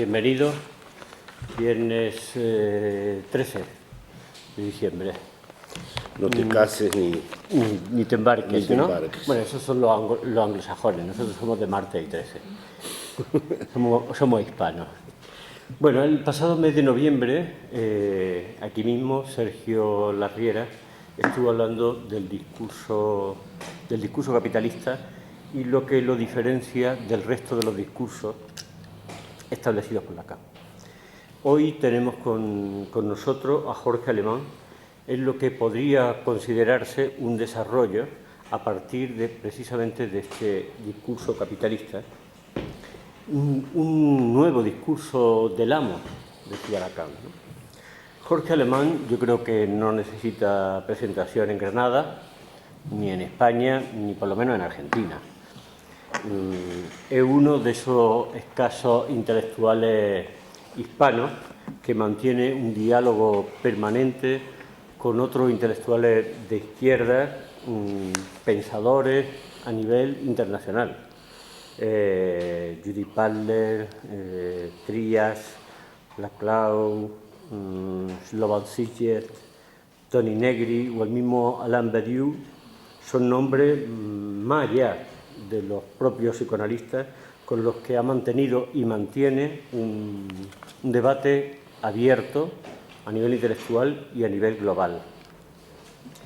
Bienvenidos. Viernes 13 de diciembre. No te cases Ni te embarques, ni te ¿no? embarques. Bueno, esos son los anglosajones. Nosotros somos de martes y 13. somos hispanos. Bueno, el pasado mes de noviembre, aquí mismo, Sergio Larriera estuvo hablando del discurso capitalista y lo que lo diferencia del resto de los discursos establecidos por Lacan. Hoy tenemos con nosotros a Jorge Alemán en lo que podría considerarse un desarrollo a partir de precisamente de este discurso capitalista, un nuevo discurso del amo, decía Lacan, ¿no? Jorge Alemán yo creo que no necesita presentación en Granada, ni en España, ni por lo menos en Argentina. Es uno de esos escasos intelectuales hispanos que mantiene un diálogo permanente con otros intelectuales de izquierda, pensadores a nivel internacional. Judith Butler, Trias, Laclau, Slobodan Zizek, Toni Negri o el mismo Alain Badiou son nombres más allá de los propios psicoanalistas con los que ha mantenido y mantiene un debate abierto a nivel intelectual y a nivel global.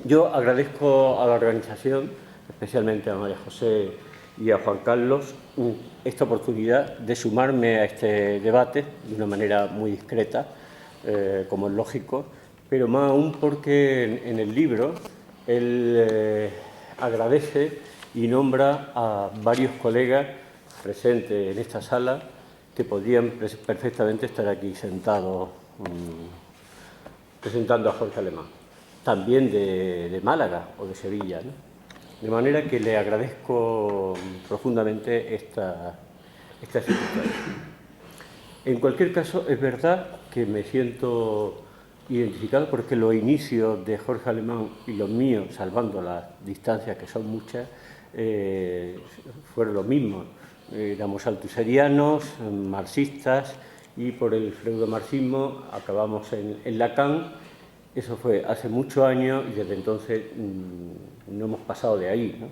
Yo agradezco a la organización, especialmente a María José y a Juan Carlos, esta oportunidad de sumarme a este debate de una manera muy discreta, como es lógico, pero más aún porque en el libro él agradece y nombra a varios colegas presentes en esta sala que podrían perfectamente estar aquí sentados presentando a Jorge Alemán, también de Málaga o de Sevilla, ¿no? De manera que le agradezco profundamente esta circunstancia. En cualquier caso, es verdad que me siento identificado porque los inicios de Jorge Alemán y los míos, salvando las distancias que son muchas, fueron los mismos. Éramos altuserianos, marxistas y por el freudomarxismo acabamos en Lacan. Eso fue hace muchos años y desde entonces no hemos pasado de ahí, ¿no?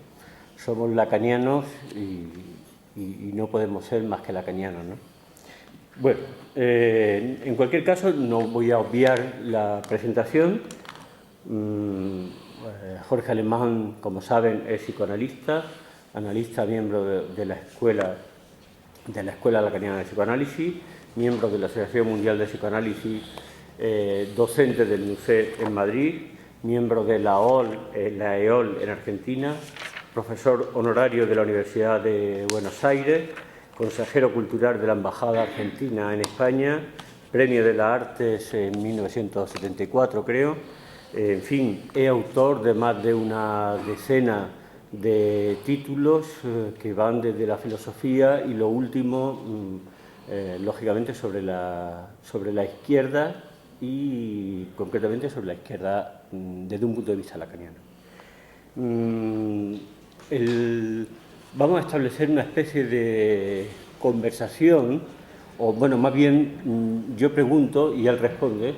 Somos lacanianos y no podemos ser más que lacanianos, ¿no? Bueno, en cualquier caso no voy a obviar la presentación. Jorge Alemán, como saben, es psicoanalista, analista, miembro de la Escuela Lacaniana de Psicoanálisis, miembro de la Asociación Mundial de Psicoanálisis, docente del NUCED en Madrid, miembro de la EOL en Argentina, profesor honorario de la Universidad de Buenos Aires, consejero cultural de la Embajada Argentina en España, Premio de las Artes en 1974, creo. En fin, es autor de más de una decena de títulos que van desde la filosofía y lo último, lógicamente, sobre la izquierda y concretamente sobre la izquierda desde un punto de vista lacaniano. Vamos a establecer una especie de conversación, o bueno, más bien yo pregunto y él responde,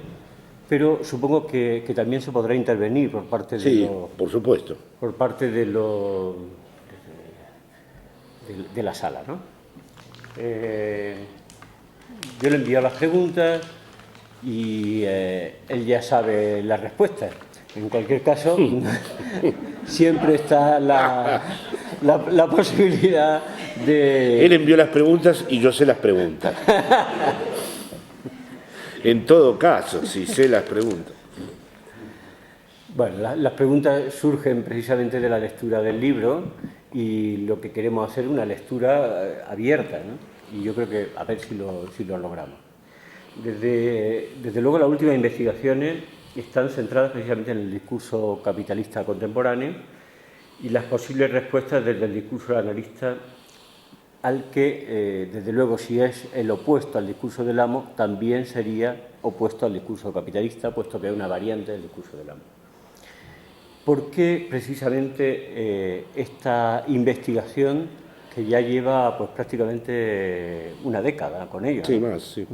pero supongo que también se podrá intervenir por parte de por supuesto. Por parte de la sala, ¿no? Yo le envío las preguntas y él ya sabe las respuestas. En cualquier caso, siempre está la posibilidad de... Él envió las preguntas y yo sé las preguntas. En todo caso, si sé las preguntas. Bueno, las preguntas surgen precisamente de la lectura del libro y lo que queremos hacer es una lectura abierta, ¿no? Y yo creo que a ver si lo logramos. Desde luego las últimas investigaciones están centradas precisamente en el discurso capitalista contemporáneo y las posibles respuestas desde el discurso analista al que, desde luego, si es el opuesto al discurso del amo, también sería opuesto al discurso capitalista, puesto que es una variante del discurso del amo. ¿Por qué precisamente esta investigación que ya lleva pues prácticamente una década con ella. Sí, más, sí.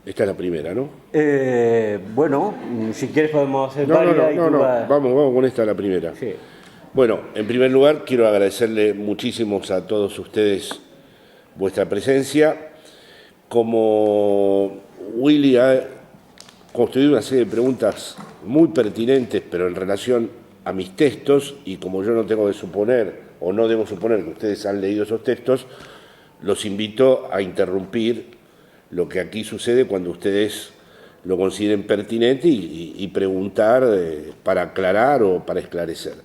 Esta es la primera, ¿no? Bueno, si quieres podemos hacer No, varias y tú no. vas... Vamos con esta, la primera. Sí. Bueno, en primer lugar, quiero agradecerle muchísimo a todos ustedes vuestra presencia. Como Willy ha construido una serie de preguntas muy pertinentes, pero en relación a mis textos, y como yo no tengo que suponer, o no debo suponer que ustedes han leído esos textos, los invito a interrumpir lo que aquí sucede cuando ustedes lo consideren pertinente y preguntar para aclarar o para esclarecer.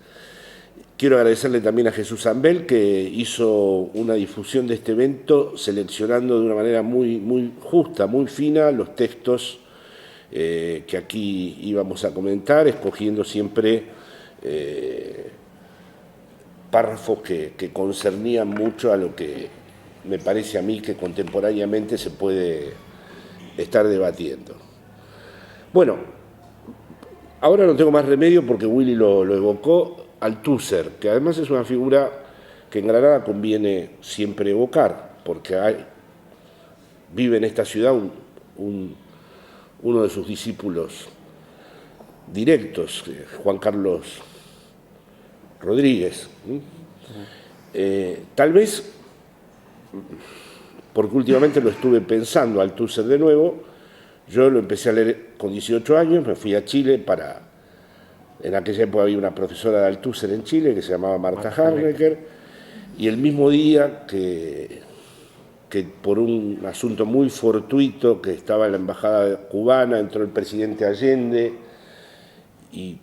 Quiero agradecerle también a Jesús Zambel, que hizo una difusión de este evento seleccionando de una manera muy justa, muy fina, los textos que aquí íbamos a comentar, escogiendo siempre párrafos que concernían mucho a lo que me parece a mí que contemporáneamente se puede estar debatiendo. Bueno, ahora no tengo más remedio porque Willy lo evocó, Althusser, que además es una figura que en Granada conviene siempre evocar, porque vive en esta ciudad uno de sus discípulos directos, Juan Carlos Rodríguez. Tal vez, porque últimamente lo estuve pensando, Althusser de nuevo, yo lo empecé a leer con 18 años, me fui a Chile para... En aquella época había una profesora de Althusser en Chile que se llamaba Marta Harnecker, y el mismo día que por un asunto muy fortuito que estaba en la embajada cubana, entró el presidente Allende, y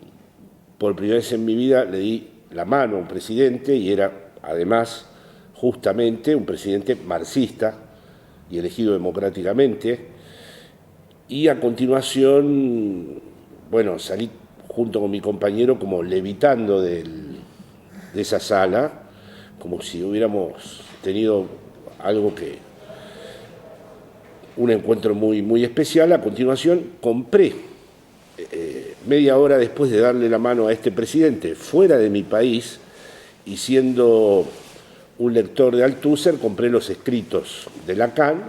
por primera vez en mi vida le di la mano a un presidente, y era además justamente un presidente marxista y elegido democráticamente, y a continuación, bueno, salí junto con mi compañero como levitando de esa sala, como si hubiéramos tenido un encuentro muy especial. A continuación compré, media hora después de darle la mano a este presidente, fuera de mi país, y siendo un lector de Althusser, compré los escritos de Lacan,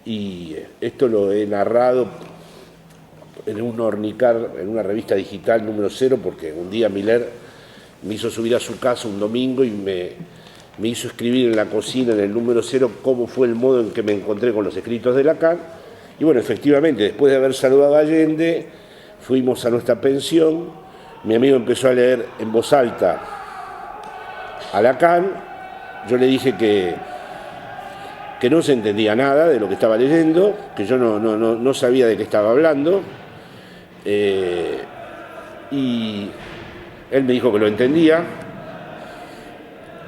y esto lo he narrado en un hornicar, en una revista digital número 0, porque un día Miller me hizo subir a su casa un domingo y me hizo escribir en la cocina, en el número 0, cómo fue el modo en que me encontré con los escritos de Lacan. Y bueno, efectivamente, después de haber saludado a Allende, fuimos a nuestra pensión, mi amigo empezó a leer en voz alta a Lacan, yo le dije que no se entendía nada de lo que estaba leyendo, que yo no sabía de qué estaba hablando, y él me dijo que lo entendía.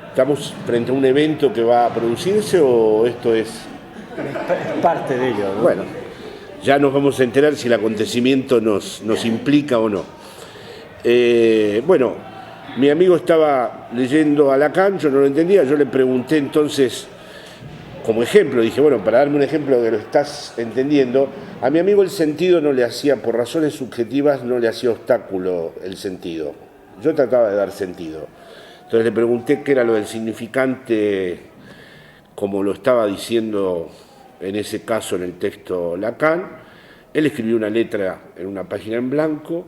¿Estamos frente a un evento que va a producirse o esto es...? Es parte de ello, ¿no? Bueno, ya nos vamos a enterar si el acontecimiento nos implica o no. Bueno, mi amigo estaba leyendo a Lacan, yo no lo entendía, yo le pregunté entonces, como ejemplo, dije, bueno, para darme un ejemplo de que lo estás entendiendo, a mi amigo el sentido no le hacía, por razones subjetivas, no le hacía obstáculo el sentido. Yo trataba de dar sentido. Entonces le pregunté qué era lo del significante, como lo estaba diciendo en ese caso en el texto Lacan. Él escribió una letra en una página en blanco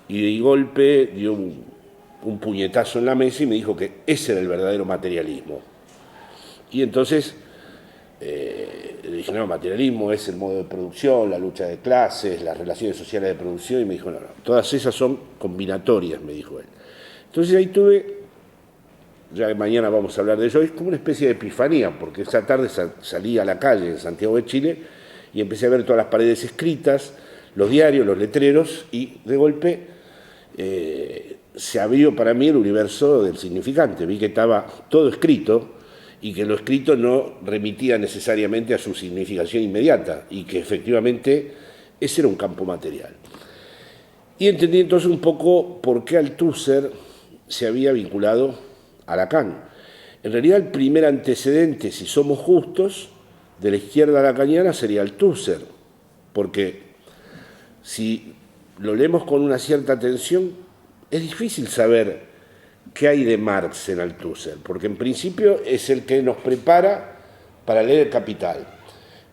y de golpe dio un puñetazo en la mesa y me dijo que ese era el verdadero materialismo. Y entonces le dije, no, materialismo es el modo de producción, la lucha de clases, las relaciones sociales de producción, y me dijo, no, todas esas son combinatorias, me dijo él. Entonces ahí tuve, ya mañana vamos a hablar de ello, es como una especie de epifanía, porque esa tarde salí a la calle en Santiago de Chile y empecé a ver todas las paredes escritas, los diarios, los letreros, y de golpe se abrió para mí el universo del significante. Vi que estaba todo escrito y que lo escrito no remitía necesariamente a su significación inmediata y que efectivamente ese era un campo material. Y entendí entonces un poco por qué Althusser se había vinculado a Lacan. En realidad el primer antecedente, si somos justos, de la izquierda lacaniana sería Althusser, porque si lo leemos con una cierta atención, es difícil saber qué hay de Marx en Althusser, porque en principio es el que nos prepara para leer el Capital.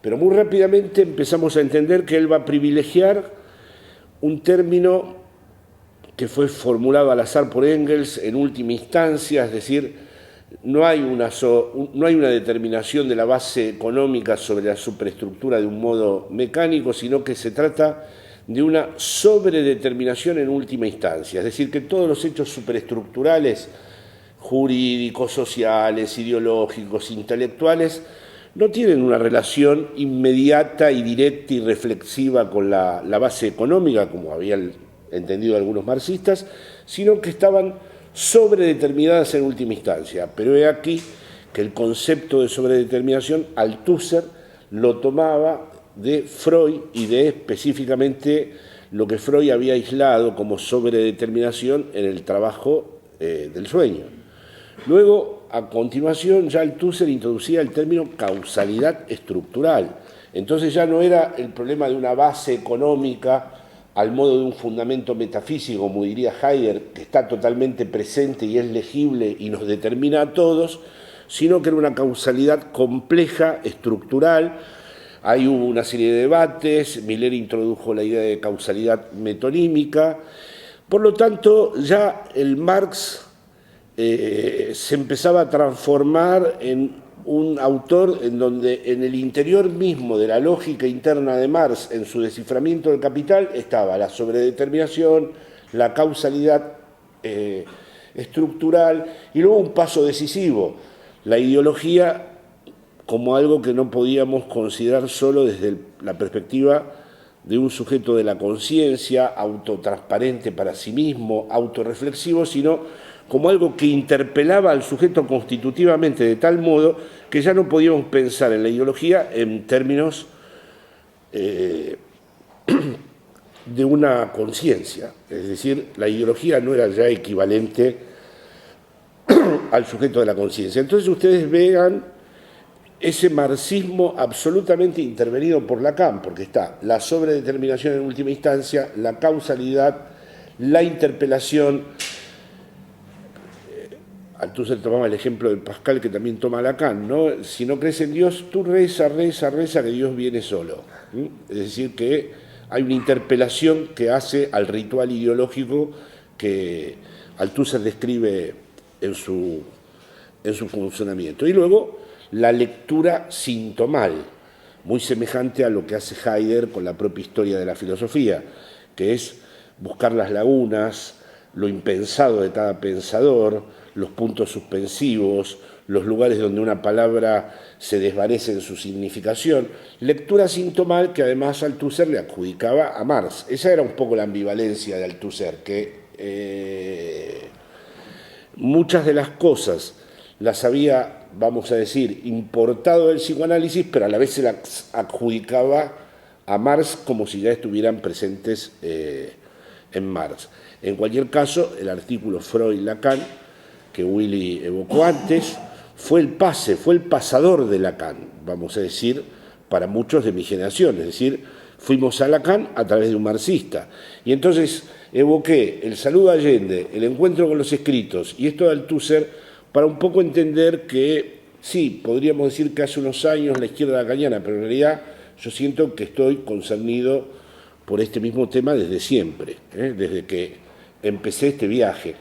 Pero muy rápidamente empezamos a entender que él va a privilegiar un término que fue formulado al azar por Engels en última instancia, es decir, no hay una determinación de la base económica sobre la superestructura de un modo mecánico, sino que se trata de una sobredeterminación en última instancia, es decir, que todos los hechos superestructurales, jurídicos, sociales, ideológicos, intelectuales, no tienen una relación inmediata y directa y reflexiva con la base económica, como habían entendido algunos marxistas, sino que estaban sobredeterminadas en última instancia. Pero he aquí que el concepto de sobredeterminación Althusser lo tomaba de Freud y de específicamente lo que Freud había aislado como sobredeterminación en el trabajo del sueño. Luego, a continuación, ya Althusser introducía el término causalidad estructural. Entonces ya no era el problema de una base económica al modo de un fundamento metafísico, como diría Heidegger, que está totalmente presente y es legible y nos determina a todos, sino que era una causalidad compleja, estructural. Ahí hubo una serie de debates, Miller introdujo la idea de causalidad metonímica. Por lo tanto, ya el Marx se empezaba a transformar en un autor en donde en el interior mismo de la lógica interna de Marx, en su desciframiento del Capital, estaba la sobredeterminación, la causalidad estructural y luego un paso decisivo, la ideología como algo que no podíamos considerar solo desde la perspectiva de un sujeto de la conciencia, autotransparente para sí mismo, autorreflexivo, sino como algo que interpelaba al sujeto constitutivamente de tal modo que ya no podíamos pensar en la ideología en términos de una conciencia. Es decir, la ideología no era ya equivalente al sujeto de la conciencia. Entonces ustedes vean ese marxismo absolutamente intervenido por Lacan, porque está la sobredeterminación en última instancia, la causalidad, la interpelación. Althusser tomaba el ejemplo de Pascal, que también toma Lacan, ¿no? Si no crees en Dios, tú reza, que Dios viene solo. Es decir, que hay una interpelación que hace al ritual ideológico que Althusser describe en su funcionamiento. Y luego la lectura sintomal, muy semejante a lo que hace Heidegger con la propia historia de la filosofía, que es buscar las lagunas, lo impensado de cada pensador, los puntos suspensivos, los lugares donde una palabra se desvanece en su significación. Lectura sintomal que además Althusser le adjudicaba a Marx. Esa era un poco la ambivalencia de Althusser, que muchas de las cosas las había, vamos a decir, importado del psicoanálisis, pero a la vez se las adjudicaba a Marx como si ya estuvieran presentes en Marx. En cualquier caso, el artículo Freud-Lacan, que Willy evocó antes, fue el pasador de Lacan, vamos a decir, para muchos de mi generación. Es decir, fuimos a Lacan a través de un marxista. Y entonces evoqué el saludo a Allende, el encuentro con los escritos y esto de Althusser para un poco entender que, sí, podríamos decir que hace unos años la izquierda lacaniana, pero en realidad yo siento que estoy concernido por este mismo tema desde siempre, desde que empecé este viaje.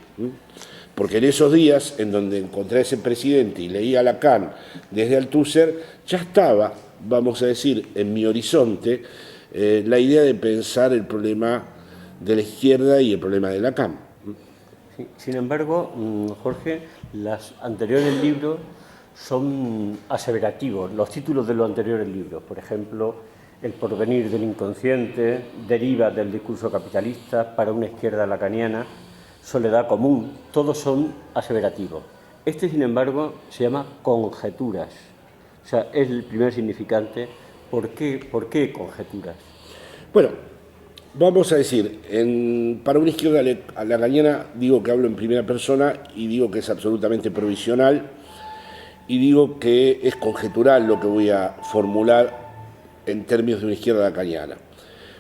Porque en esos días en donde encontré a ese presidente y leía a Lacan desde Althusser, ya estaba, vamos a decir, en mi horizonte, la idea de pensar el problema de la izquierda y el problema de Lacan. Sí, sin embargo, Jorge, los anteriores libros son aseverativos, los títulos de los anteriores libros, por ejemplo, El porvenir del inconsciente, deriva del discurso capitalista para una izquierda lacaniana, Soledad común, todos son aseverativos. Este, sin embargo, se llama conjeturas. O sea, es el primer significante. ¿Por qué conjeturas? Bueno, vamos a decir, para una izquierda lacaniana digo que hablo en primera persona y digo que es absolutamente provisional y digo que es conjetural lo que voy a formular en términos de una izquierda lacaniana.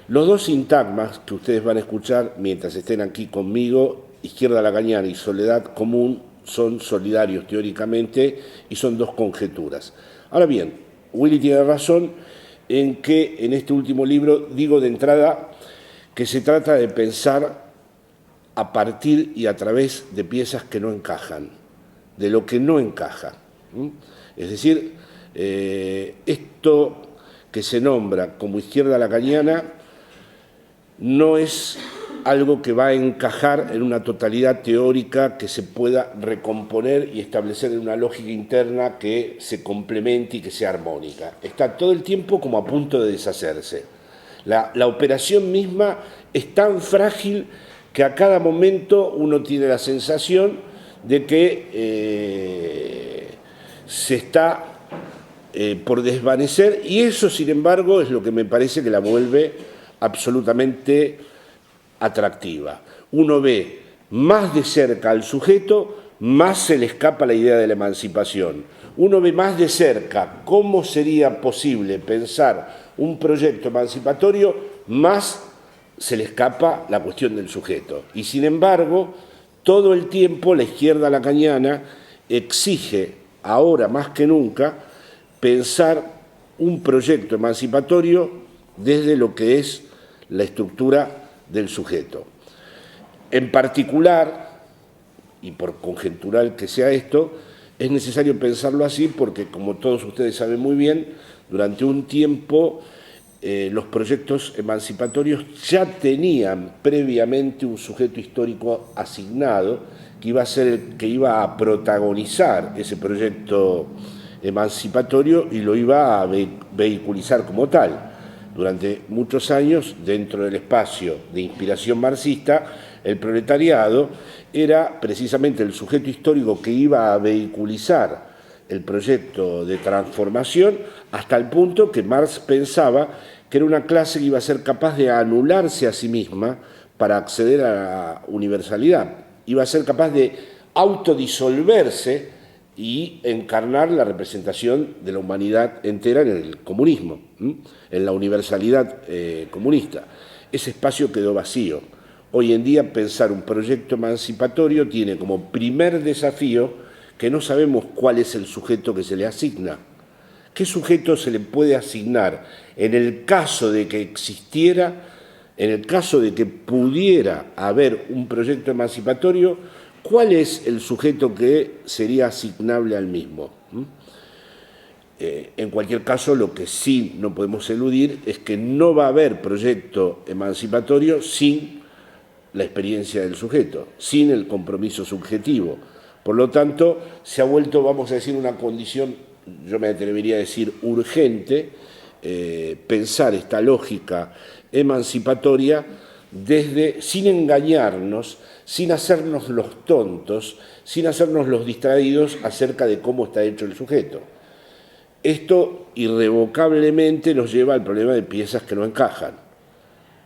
Los dos sintagmas que ustedes van a escuchar mientras estén aquí conmigo izquierda lacaniana y soledad común son solidarios teóricamente y son dos conjeturas. Ahora bien, Willy tiene razón en que en este último libro digo de entrada que se trata de pensar a partir y a través de piezas que no encajan, de lo que no encaja. Es decir, esto que se nombra como izquierda lacaniana no es algo que va a encajar en una totalidad teórica que se pueda recomponer y establecer en una lógica interna que se complemente y que sea armónica. Está todo el tiempo como a punto de deshacerse. La operación misma es tan frágil que a cada momento uno tiene la sensación de que se está por desvanecer, y eso, sin embargo, es lo que me parece que la vuelve absolutamente atractiva. Uno ve más de cerca al sujeto, más se le escapa la idea de la emancipación. Uno ve más de cerca cómo sería posible pensar un proyecto emancipatorio, más se le escapa la cuestión del sujeto. Y sin embargo, todo el tiempo la izquierda lacaniana exige, ahora más que nunca, pensar un proyecto emancipatorio desde lo que es la estructura del sujeto. En particular, y por conjetural que sea esto, es necesario pensarlo así porque, como todos ustedes saben muy bien, durante un tiempo los proyectos emancipatorios ya tenían previamente un sujeto histórico asignado que iba a ser el que iba a protagonizar ese proyecto emancipatorio y lo iba a vehiculizar como tal. Durante muchos años, dentro del espacio de inspiración marxista, el proletariado era precisamente el sujeto histórico que iba a vehiculizar el proyecto de transformación, hasta el punto que Marx pensaba que era una clase que iba a ser capaz de anularse a sí misma para acceder a la universalidad. Iba a ser capaz de autodisolverse y encarnar la representación de la humanidad entera en el comunismo, en la universalidad comunista. Ese espacio quedó vacío. Hoy en día pensar un proyecto emancipatorio tiene como primer desafío que no sabemos cuál es el sujeto que se le asigna. ¿Qué sujeto se le puede asignar en el caso de que existiera, en el caso de que pudiera haber un proyecto emancipatorio? ¿Cuál es el sujeto que sería asignable al mismo? En cualquier caso, lo que sí no podemos eludir es que no va a haber proyecto emancipatorio sin la experiencia del sujeto, sin el compromiso subjetivo. Por lo tanto, se ha vuelto, vamos a decir, una condición, yo me atrevería a decir urgente, pensar esta lógica emancipatoria desde, sin engañarnos, sin hacernos los tontos, sin hacernos los distraídos acerca de cómo está hecho el sujeto. Esto irrevocablemente nos lleva al problema de piezas que no encajan.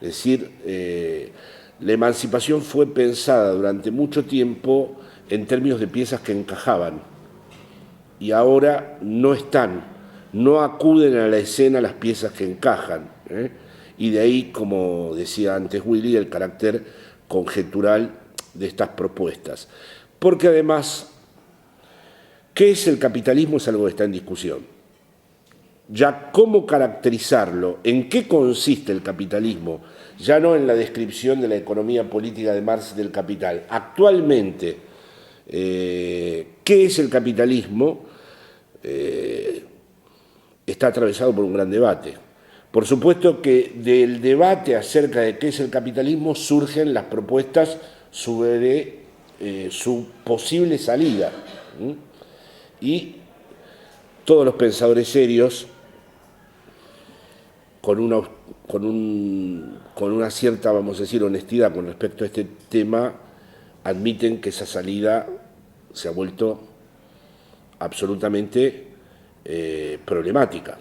Es decir, la emancipación fue pensada durante mucho tiempo en términos de piezas que encajaban y ahora no están, no acuden a la escena las piezas que encajan. Y de ahí, como decía antes Willy, el carácter conjetural de estas propuestas. Porque además, ¿qué es el capitalismo? Es algo que está en discusión. Ya cómo caracterizarlo, en qué consiste el capitalismo, ya no en la descripción de la economía política de Marx del capital. Actualmente, ¿qué es el capitalismo? Está atravesado por un gran debate. Por supuesto que del debate acerca de qué es el capitalismo surgen las propuestas sobre su posible salida. Y todos los pensadores serios, con una cierta, vamos a decir, honestidad con respecto a este tema, admiten que esa salida se ha vuelto absolutamente problemática.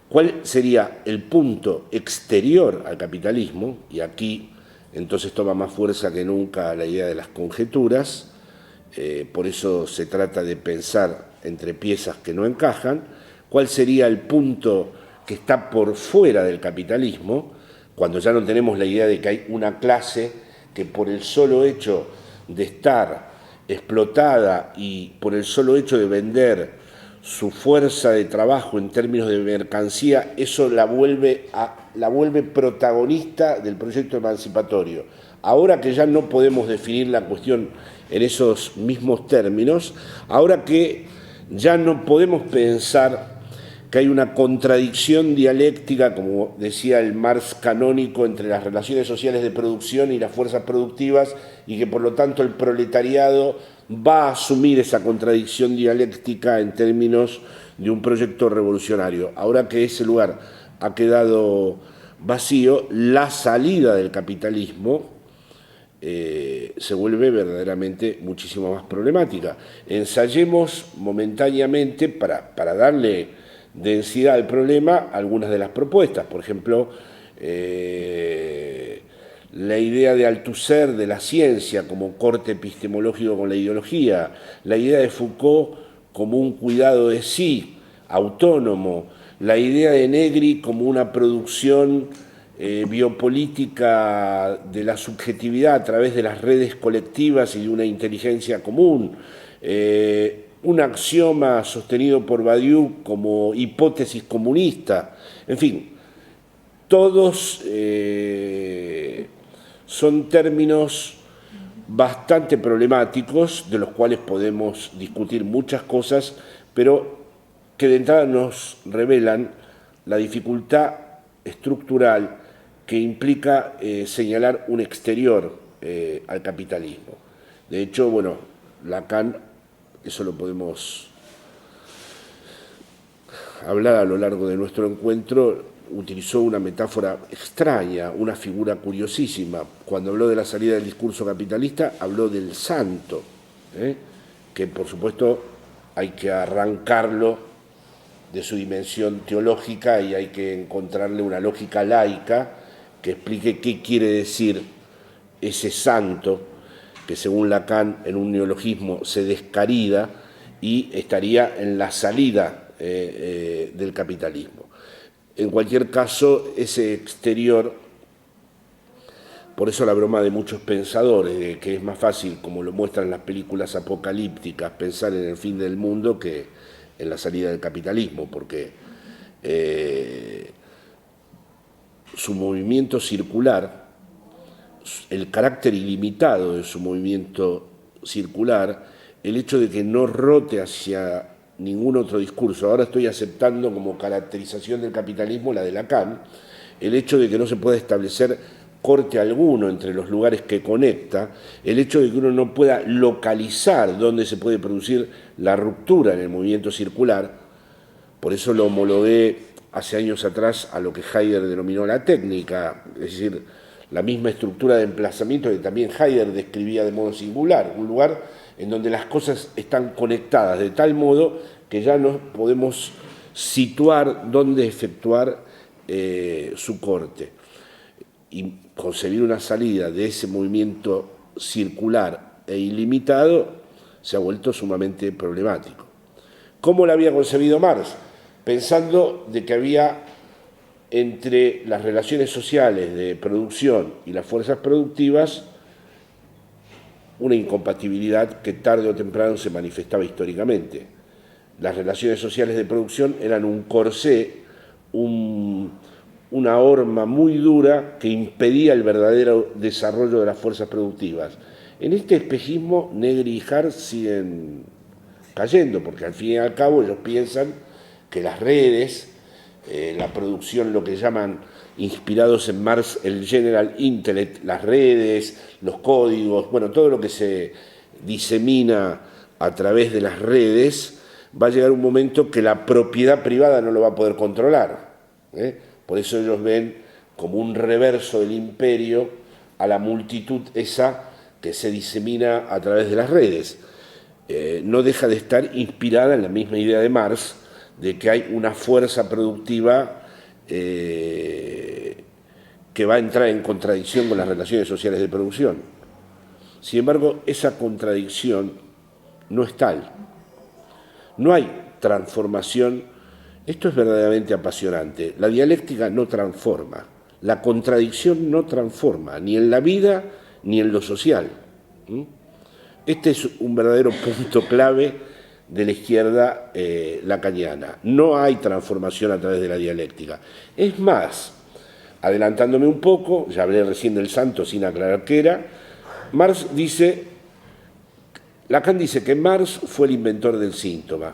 ¿Cuál sería el punto exterior al capitalismo? Y aquí entonces toma más fuerza que nunca la idea de las conjeturas, por eso se trata de pensar entre piezas que no encajan. ¿Cuál sería el punto que está por fuera del capitalismo, cuando ya no tenemos la idea de que hay una clase que por el solo hecho de estar explotada y por el solo hecho de vender su fuerza de trabajo en términos de mercancía, eso la vuelve protagonista del proyecto emancipatorio. Ahora que ya no podemos definir la cuestión en esos mismos términos, ahora que ya no podemos pensar que hay una contradicción dialéctica, como decía el Marx canónico, entre las relaciones sociales de producción y las fuerzas productivas, y que por lo tanto el proletariado va a asumir esa contradicción dialéctica en términos de un proyecto revolucionario. Ahora que ese lugar ha quedado vacío, la salida del capitalismo se vuelve verdaderamente muchísimo más problemática. Ensayemos momentáneamente, para darle densidad al problema, algunas de las propuestas. Por ejemplo, la idea de Althusser de la ciencia como corte epistemológico con la ideología, la idea de Foucault como un cuidado de sí, autónomo, la idea de Negri como una producción biopolítica de la subjetividad a través de las redes colectivas y de una inteligencia común, un axioma sostenido por Badiou como hipótesis comunista, en fin, todos son términos bastante problemáticos, de los cuales podemos discutir muchas cosas, pero que de entrada nos revelan la dificultad estructural que implica señalar un exterior al capitalismo. De hecho, bueno, Lacan, eso lo podemos hablar a lo largo de nuestro encuentro, utilizó una metáfora extraña, una figura curiosísima. Cuando habló de la salida del discurso capitalista, habló del santo, que por supuesto hay que arrancarlo de su dimensión teológica y hay que encontrarle una lógica laica que explique qué quiere decir ese santo que según Lacan en un neologismo se descarida y estaría en la salida del capitalismo. En cualquier caso, ese exterior, por eso la broma de muchos pensadores, de que es más fácil, como lo muestran las películas apocalípticas, pensar en el fin del mundo que en la salida del capitalismo, porque su movimiento circular, el carácter ilimitado de su movimiento circular, el hecho de que no rote hacia ningún otro discurso. Ahora estoy aceptando como caracterización del capitalismo la de Lacan, el hecho de que no se pueda establecer corte alguno entre los lugares que conecta, el hecho de que uno no pueda localizar dónde se puede producir la ruptura en el movimiento circular. Por eso lo homologué hace años atrás a lo que Heidegger denominó la técnica, es decir, la misma estructura de emplazamiento que también Heidegger describía de modo singular, un lugar en donde las cosas están conectadas de tal modo que ya no podemos situar dónde efectuar su corte. Y concebir una salida de ese movimiento circular e ilimitado se ha vuelto sumamente problemático. ¿Cómo lo había concebido Marx? Pensando de que había entre las relaciones sociales de producción y las fuerzas productivas una incompatibilidad que tarde o temprano se manifestaba históricamente. Las relaciones sociales de producción eran un corsé, una horma muy dura que impedía el verdadero desarrollo de las fuerzas productivas. En este espejismo Negri y Hartz siguen cayendo, porque al fin y al cabo ellos piensan que las redes, la producción, lo que llaman, inspirados en Marx, el General Intellect, las redes, los códigos, bueno, todo lo que se disemina a través de las redes, va a llegar un momento que la propiedad privada no lo va a poder controlar. Por eso ellos ven como un reverso del imperio a la multitud esa que se disemina a través de las redes. No deja de estar inspirada en la misma idea de Marx, de que hay una fuerza productiva que va a entrar en contradicción con las relaciones sociales de producción. Sin embargo, esa contradicción no es tal. No hay transformación. Esto es verdaderamente apasionante. La dialéctica no transforma. La contradicción no transforma, ni en la vida ni en lo social. Este es un verdadero punto clave de la izquierda lacaniana. No hay transformación a través de la dialéctica. Es más, adelantándome un poco, ya hablé recién del santo sin aclarar qué era, Lacan dice que Marx fue el inventor del síntoma.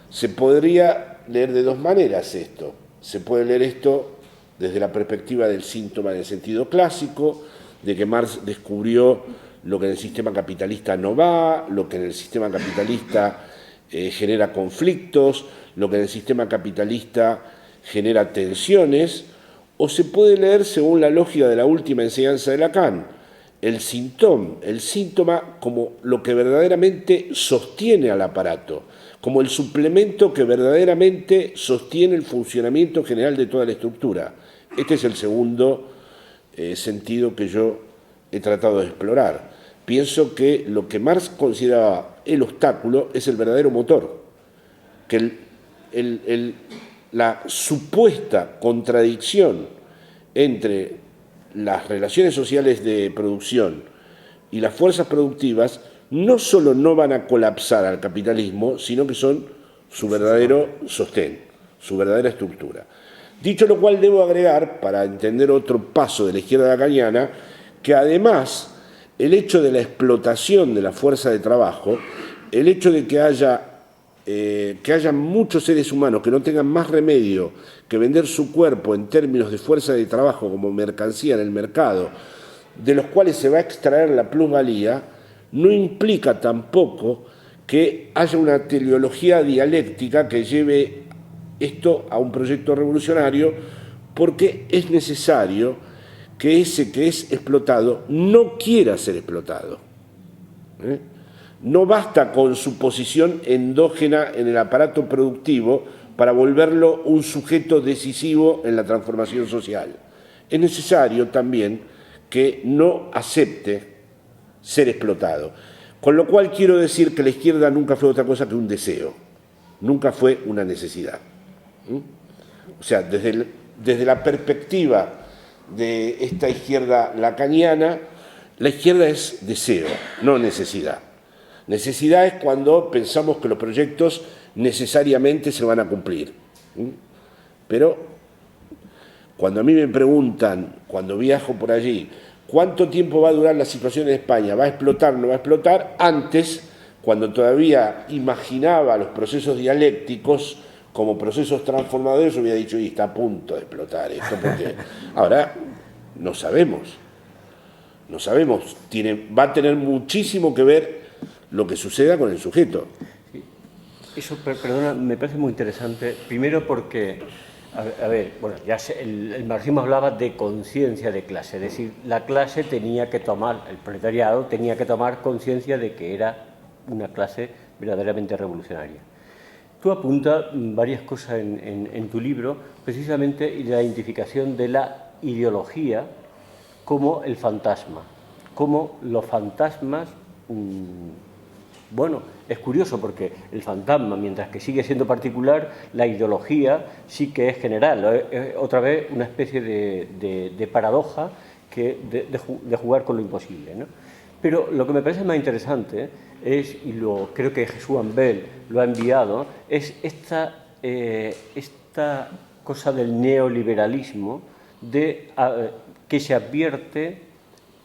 Se podría leer de dos maneras esto. Se puede leer esto desde la perspectiva del síntoma en el sentido clásico, de que Marx descubrió lo que en el sistema capitalista no va, lo que en el sistema capitalista genera conflictos, lo que en el sistema capitalista genera tensiones, o se puede leer según la lógica de la última enseñanza de Lacan, el síntoma como lo que verdaderamente sostiene al aparato, como el suplemento que verdaderamente sostiene el funcionamiento general de toda la estructura. Este es el segundo sentido que yo he tratado de explorar. Pienso que lo que Marx consideraba el obstáculo es el verdadero motor, que la supuesta contradicción entre las relaciones sociales de producción y las fuerzas productivas no solo no van a colapsar al capitalismo, sino que son su verdadero sostén, su verdadera estructura. Dicho lo cual, debo agregar, para entender otro paso de la izquierda lacaniana, que además el hecho de la explotación de la fuerza de trabajo, el hecho de que haya muchos seres humanos que no tengan más remedio que vender su cuerpo en términos de fuerza de trabajo como mercancía en el mercado, de los cuales se va a extraer la plusvalía, no implica tampoco que haya una teleología dialéctica que lleve esto a un proyecto revolucionario, porque es necesario que ese que es explotado no quiera ser explotado. No basta con su posición endógena en el aparato productivo para volverlo un sujeto decisivo en la transformación social. Es necesario también que no acepte ser explotado. Con lo cual quiero decir que la izquierda nunca fue otra cosa que un deseo, nunca fue una necesidad. O sea, desde la perspectiva de esta izquierda lacaniana, la izquierda es deseo, no necesidad. Necesidad es cuando pensamos que los proyectos necesariamente se van a cumplir. Pero cuando a mí me preguntan, cuando viajo por allí, ¿cuánto tiempo va a durar la situación en España? ¿Va a explotar o no va a explotar? Antes, cuando todavía imaginaba los procesos dialécticos como procesos transformadores, yo hubiera dicho, y está a punto de explotar esto, porque ahora no sabemos. No sabemos. Va a tener muchísimo que ver lo que suceda con el sujeto. Sí. Eso, perdona, me parece muy interesante. Primero porque, a ver, bueno, ya el marxismo hablaba de conciencia de clase, es decir, la clase tenía que tomar, el proletariado tenía que tomar conciencia de que era una clase verdaderamente revolucionaria. Tú apuntas varias cosas en tu libro, precisamente la identificación de la ideología como el fantasma, como los fantasmas. Bueno, es curioso porque el fantasma, mientras que sigue siendo particular, la ideología sí que es general. Es otra vez una especie de paradoja de jugar con lo imposible, ¿no? Pero lo que me parece más interesante es, y creo que Jesús Ambel lo ha enviado, es esta cosa del neoliberalismo que se advierte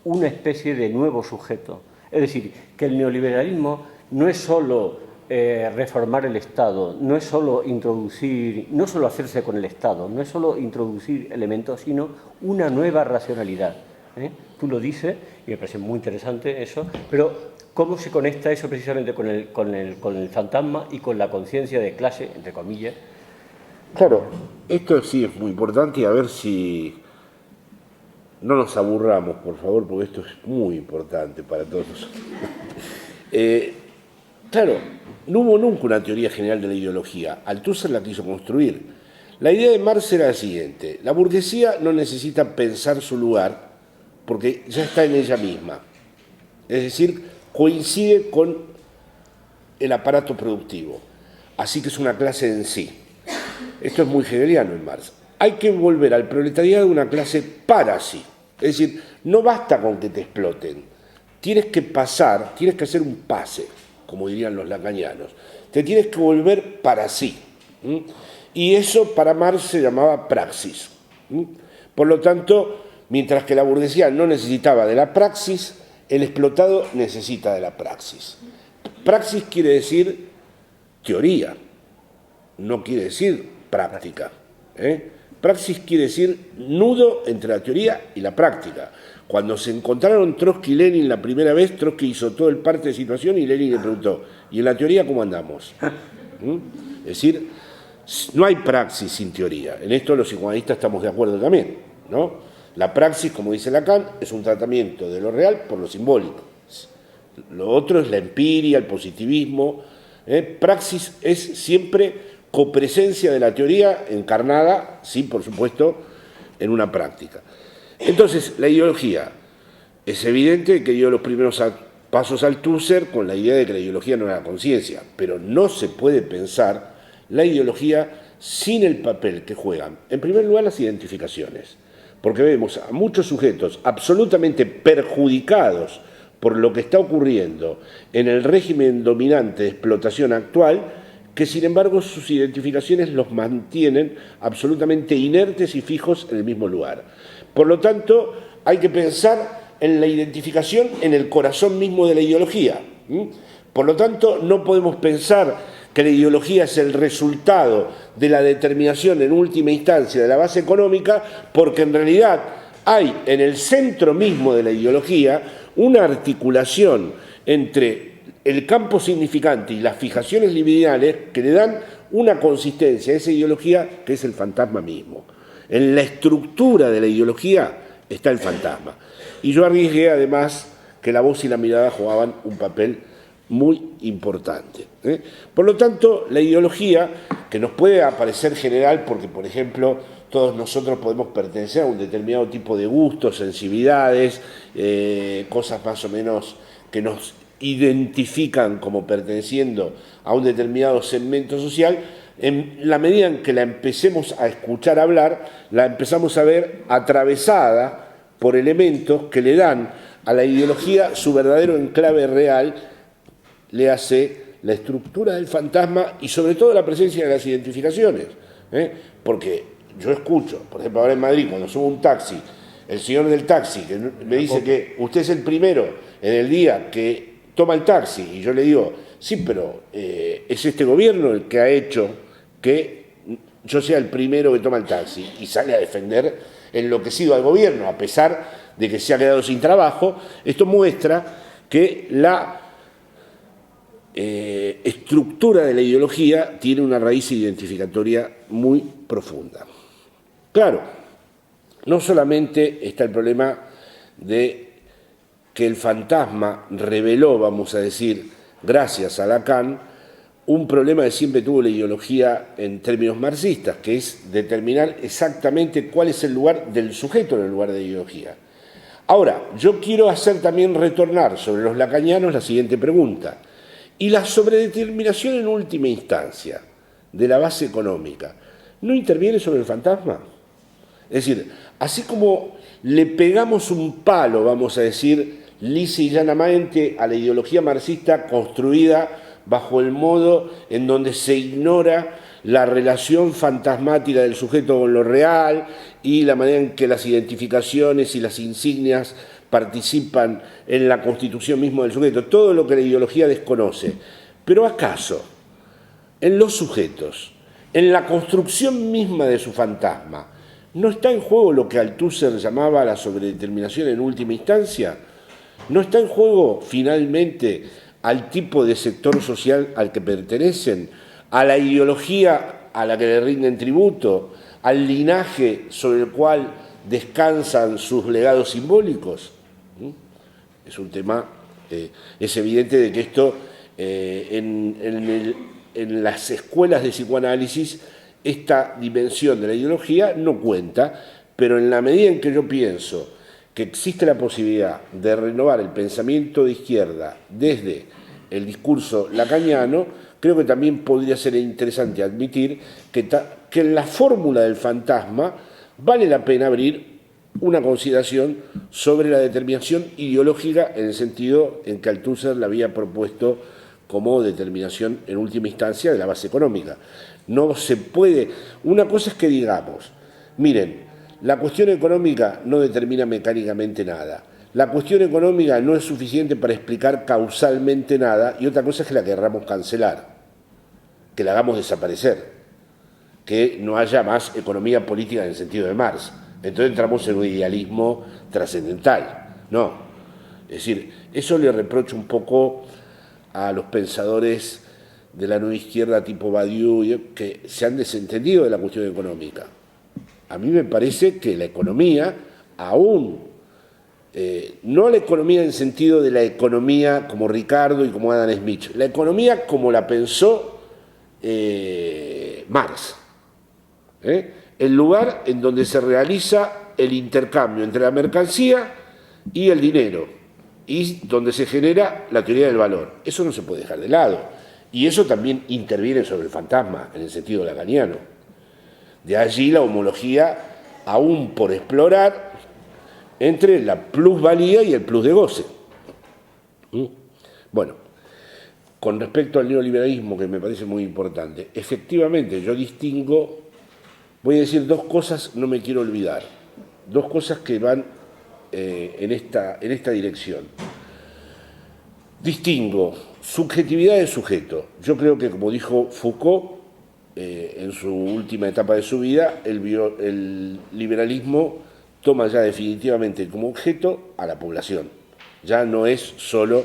una especie de nuevo sujeto. Es decir, que el neoliberalismo no es solo reformar el Estado, no es solo no solo hacerse con el Estado, no es solo introducir elementos, sino una nueva racionalidad. Tú lo dices, y me parece muy interesante eso, pero ¿cómo se conecta eso precisamente con el fantasma y con la conciencia de clase, entre comillas? Claro, esto sí es muy importante, y a ver si no nos aburramos, por favor, porque esto es muy importante para todos nosotros. Claro, no hubo nunca una teoría general de la ideología. Althusser la quiso construir. La idea de Marx era la siguiente: la burguesía no necesita pensar su lugar porque ya está en ella misma. Es decir, coincide con el aparato productivo. Así que es una clase en sí. Esto es muy hegeliano en Marx. Hay que volver al proletariado una clase para sí. Es Es decir, no basta con que te exploten. Tienes que pasar, tienes que hacer un pase, como dirían los lacanianos. Te tienes que volver para sí. Y eso para Marx se llamaba praxis. Por lo tanto, mientras que la burguesía no necesitaba de la praxis, el explotado necesita de la praxis. Praxis quiere decir teoría, no quiere decir práctica. Praxis quiere decir nudo entre la teoría y la práctica. Cuando se encontraron Trotsky y Lenin la primera vez, Trotsky hizo todo el parte de situación y Lenin le preguntó, ¿y en la teoría cómo andamos? Es decir, no hay praxis sin teoría. En esto los psicoanalistas estamos de acuerdo también, ¿no? La praxis, como dice Lacan, es un tratamiento de lo real por lo simbólico. Lo otro es la empiria, el positivismo. Praxis es siempre copresencia de la teoría encarnada, sí, por supuesto, en una práctica. Entonces, la ideología. Es evidente que dio los primeros pasos Althusser con la idea de que la ideología no era la conciencia, pero no se puede pensar la ideología sin el papel que juegan, en primer lugar, las identificaciones, porque vemos a muchos sujetos absolutamente perjudicados por lo que está ocurriendo en el régimen dominante de explotación actual, que sin embargo sus identificaciones los mantienen absolutamente inertes y fijos en el mismo lugar. Por lo tanto, hay que pensar en la identificación en el corazón mismo de la ideología. Por lo tanto, no podemos pensar que la ideología es el resultado de la determinación en última instancia de la base económica, porque en realidad hay en el centro mismo de la ideología una articulación entre el campo significante y las fijaciones libidinales que le dan una consistencia a esa ideología que es el fantasma mismo. En la estructura de la ideología está el fantasma. Y yo arriesgué además que la voz y la mirada jugaban un papel muy importante. Por lo tanto, la ideología, que nos puede parecer general porque, por ejemplo, todos nosotros podemos pertenecer a un determinado tipo de gustos, sensibilidades, cosas más o menos que nos identifican como perteneciendo a un determinado segmento social, en la medida en que la empecemos a escuchar hablar, la empezamos a ver atravesada por elementos que le dan a la ideología su verdadero enclave real, le hace la estructura del fantasma y sobre todo la presencia de las identificaciones. Porque yo escucho, por ejemplo, ahora en Madrid, cuando subo un taxi, el señor del taxi que me dice que usted es el primero en el día que toma el taxi, y yo le digo, sí, pero es este gobierno el que ha hecho que yo sea el primero que toma el taxi, y sale a defender enloquecido al gobierno, a pesar de que se ha quedado sin trabajo. Esto muestra que la estructura de la ideología tiene una raíz identificatoria muy profunda. Claro, no solamente está el problema de que el fantasma reveló, vamos a decir, gracias a Lacan, un problema que siempre tuvo la ideología en términos marxistas, que es determinar exactamente cuál es el lugar del sujeto en el lugar de la ideología. Ahora, yo quiero hacer también retornar sobre los lacanianos la siguiente pregunta. ¿Y la sobredeterminación en última instancia de la base económica no interviene sobre el fantasma? Es decir, así como le pegamos un palo, vamos a decir, lisa y llanamente a la ideología marxista construida bajo el modo en donde se ignora la relación fantasmática del sujeto con lo real y la manera en que las identificaciones y las insignias participan en la constitución misma del sujeto, todo lo que la ideología desconoce. Pero ¿acaso en los sujetos, en la construcción misma de su fantasma, no está en juego lo que Althusser llamaba la sobredeterminación en última instancia? ¿No está en juego finalmente al tipo de sector social al que pertenecen, a la ideología a la que le rinden tributo, al linaje sobre el cual descansan sus legados simbólicos? Es un tema, es evidente de que esto en las escuelas de psicoanálisis esta dimensión de la ideología no cuenta, pero en la medida en que yo pienso que existe la posibilidad de renovar el pensamiento de izquierda desde el discurso lacaniano, creo que también podría ser interesante admitir que en la fórmula del fantasma vale la pena abrir una consideración sobre la determinación ideológica en el sentido en que Althusser la había propuesto como determinación en última instancia de la base económica. No se puede, una cosa es que digamos, miren, la cuestión económica no determina mecánicamente nada, la cuestión económica no es suficiente para explicar causalmente nada, y otra cosa es que la querramos cancelar, que la hagamos desaparecer, que no haya más economía política en el sentido de Marx. Entonces entramos en un idealismo trascendental. No. Es decir, eso le reprocho un poco a los pensadores de la nueva izquierda tipo Badiou, que se han desentendido de la cuestión económica. A mí me parece que la economía, aún, no la economía en el sentido de la economía como Ricardo y como Adam Smith, la economía como la pensó Marx. El lugar en donde se realiza el intercambio entre la mercancía y el dinero, y donde se genera la teoría del valor. Eso no se puede dejar de lado. Y eso también interviene sobre el fantasma, en el sentido lacaniano. De allí la homología, aún por explorar, entre la plusvalía y el plus de goce. Bueno, con respecto al neoliberalismo, que me parece muy importante, efectivamente yo distingo, voy a decir dos cosas, no me quiero olvidar, dos cosas que van en esta dirección. Distingo subjetividad de sujeto. Yo creo que, como dijo Foucault, en su última etapa de su vida, el liberalismo toma ya definitivamente como objeto a la población. Ya no es solo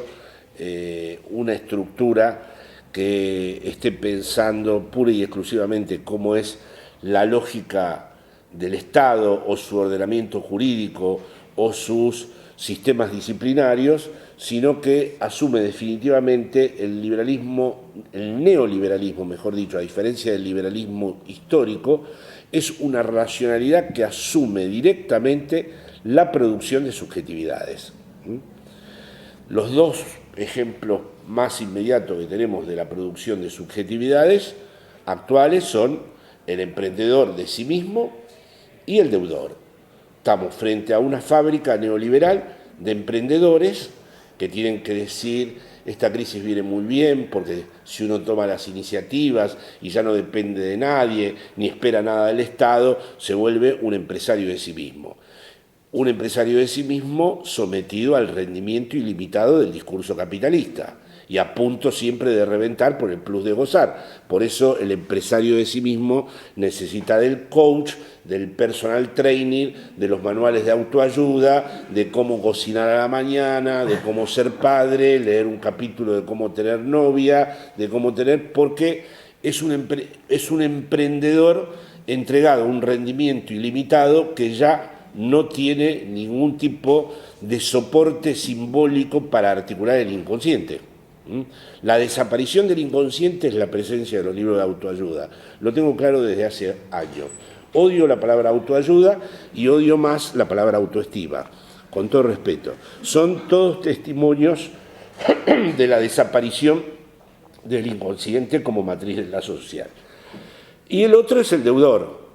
una estructura que esté pensando pura y exclusivamente cómo es la lógica del Estado o su ordenamiento jurídico o sus sistemas disciplinarios, sino que asume definitivamente el liberalismo, el neoliberalismo, mejor dicho, a diferencia del liberalismo histórico, es una racionalidad que asume directamente la producción de subjetividades. Los dos ejemplos más inmediatos que tenemos de la producción de subjetividades actuales son el emprendedor de sí mismo y el deudor. Estamos frente a una fábrica neoliberal de emprendedores que tienen que decir: esta crisis viene muy bien porque si uno toma las iniciativas y ya no depende de nadie ni espera nada del Estado, se vuelve un empresario de sí mismo. Un empresario de sí mismo sometido al rendimiento ilimitado del discurso capitalista y a punto siempre de reventar por el plus de gozar. Por eso el empresario de sí mismo necesita del coach, del personal training, de los manuales de autoayuda, de cómo cocinar a la mañana, de cómo ser padre, leer un capítulo de cómo tener novia, de cómo tener... porque es un emprendedor entregado a un rendimiento ilimitado que ya no tiene ningún tipo de soporte simbólico para articular el inconsciente. La desaparición del inconsciente es la presencia de los libros de autoayuda. Lo tengo claro desde hace años. Odio la palabra autoayuda y odio más la palabra autoestima, con todo respeto. Son todos testimonios de la desaparición del inconsciente como matriz de la social. Y el otro es el deudor,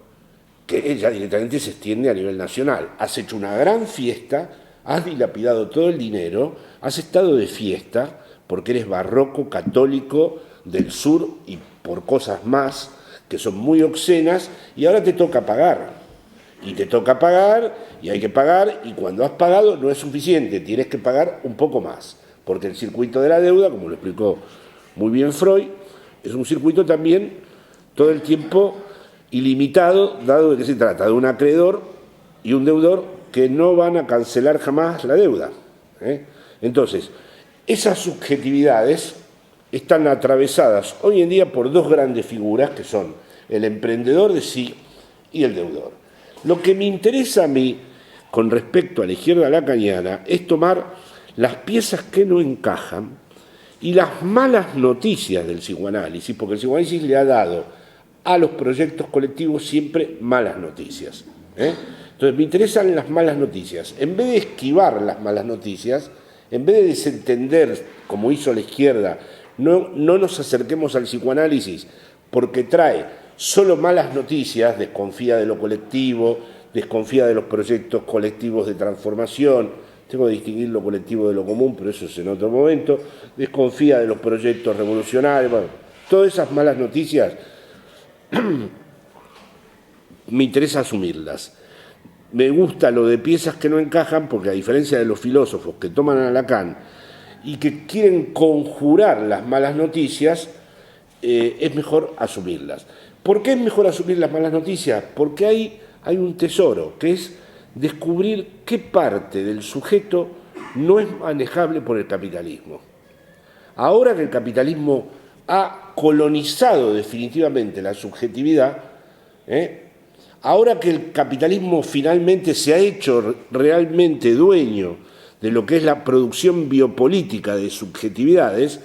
que ya directamente se extiende a nivel nacional. Has hecho una gran fiesta, has dilapidado todo el dinero, has estado de fiesta porque eres barroco, católico, del sur y por cosas más que son muy obscenas, y ahora te toca pagar. Y te toca pagar, y hay que pagar, y cuando has pagado no es suficiente, tienes que pagar un poco más, porque el circuito de la deuda, como lo explicó muy bien Freud, es un circuito también todo el tiempo ilimitado, dado de que se trata de un acreedor y un deudor que no van a cancelar jamás la deuda. Entonces, esas subjetividades están atravesadas hoy en día por dos grandes figuras que son el emprendedor de sí y el deudor. Lo que me interesa a mí con respecto a la izquierda lacaniana es tomar las piezas que no encajan y las malas noticias del psicoanálisis, porque el psicoanálisis le ha dado a los proyectos colectivos siempre malas noticias. Entonces me interesan las malas noticias. En vez de esquivar las malas noticias, en vez de desentender, como hizo la izquierda, no nos acerquemos al psicoanálisis porque trae solo malas noticias, desconfía de lo colectivo, desconfía de los proyectos colectivos de transformación, tengo que distinguir lo colectivo de lo común, pero eso es en otro momento, desconfía de los proyectos revolucionarios, bueno, todas esas malas noticias me interesa asumirlas. Me gusta lo de piezas que no encajan porque a diferencia de los filósofos que toman a Lacan y que quieren conjurar las malas noticias, es mejor asumirlas. ¿Por qué es mejor asumir las malas noticias? Porque hay un tesoro, que es descubrir qué parte del sujeto no es manejable por el capitalismo. Ahora que el capitalismo ha colonizado definitivamente la subjetividad, ahora que el capitalismo finalmente se ha hecho realmente dueño de lo que es la producción biopolítica de subjetividades,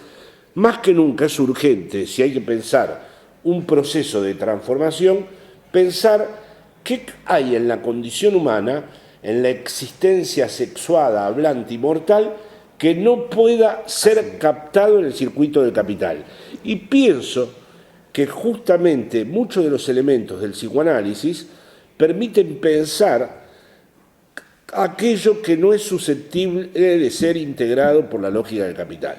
más que nunca es urgente, si hay que pensar un proceso de transformación, pensar qué hay en la condición humana, en la existencia sexuada, hablante y mortal, que no pueda ser captado en el circuito del capital. Y pienso que justamente muchos de los elementos del psicoanálisis permiten pensar aquello que no es susceptible de ser integrado por la lógica del capital.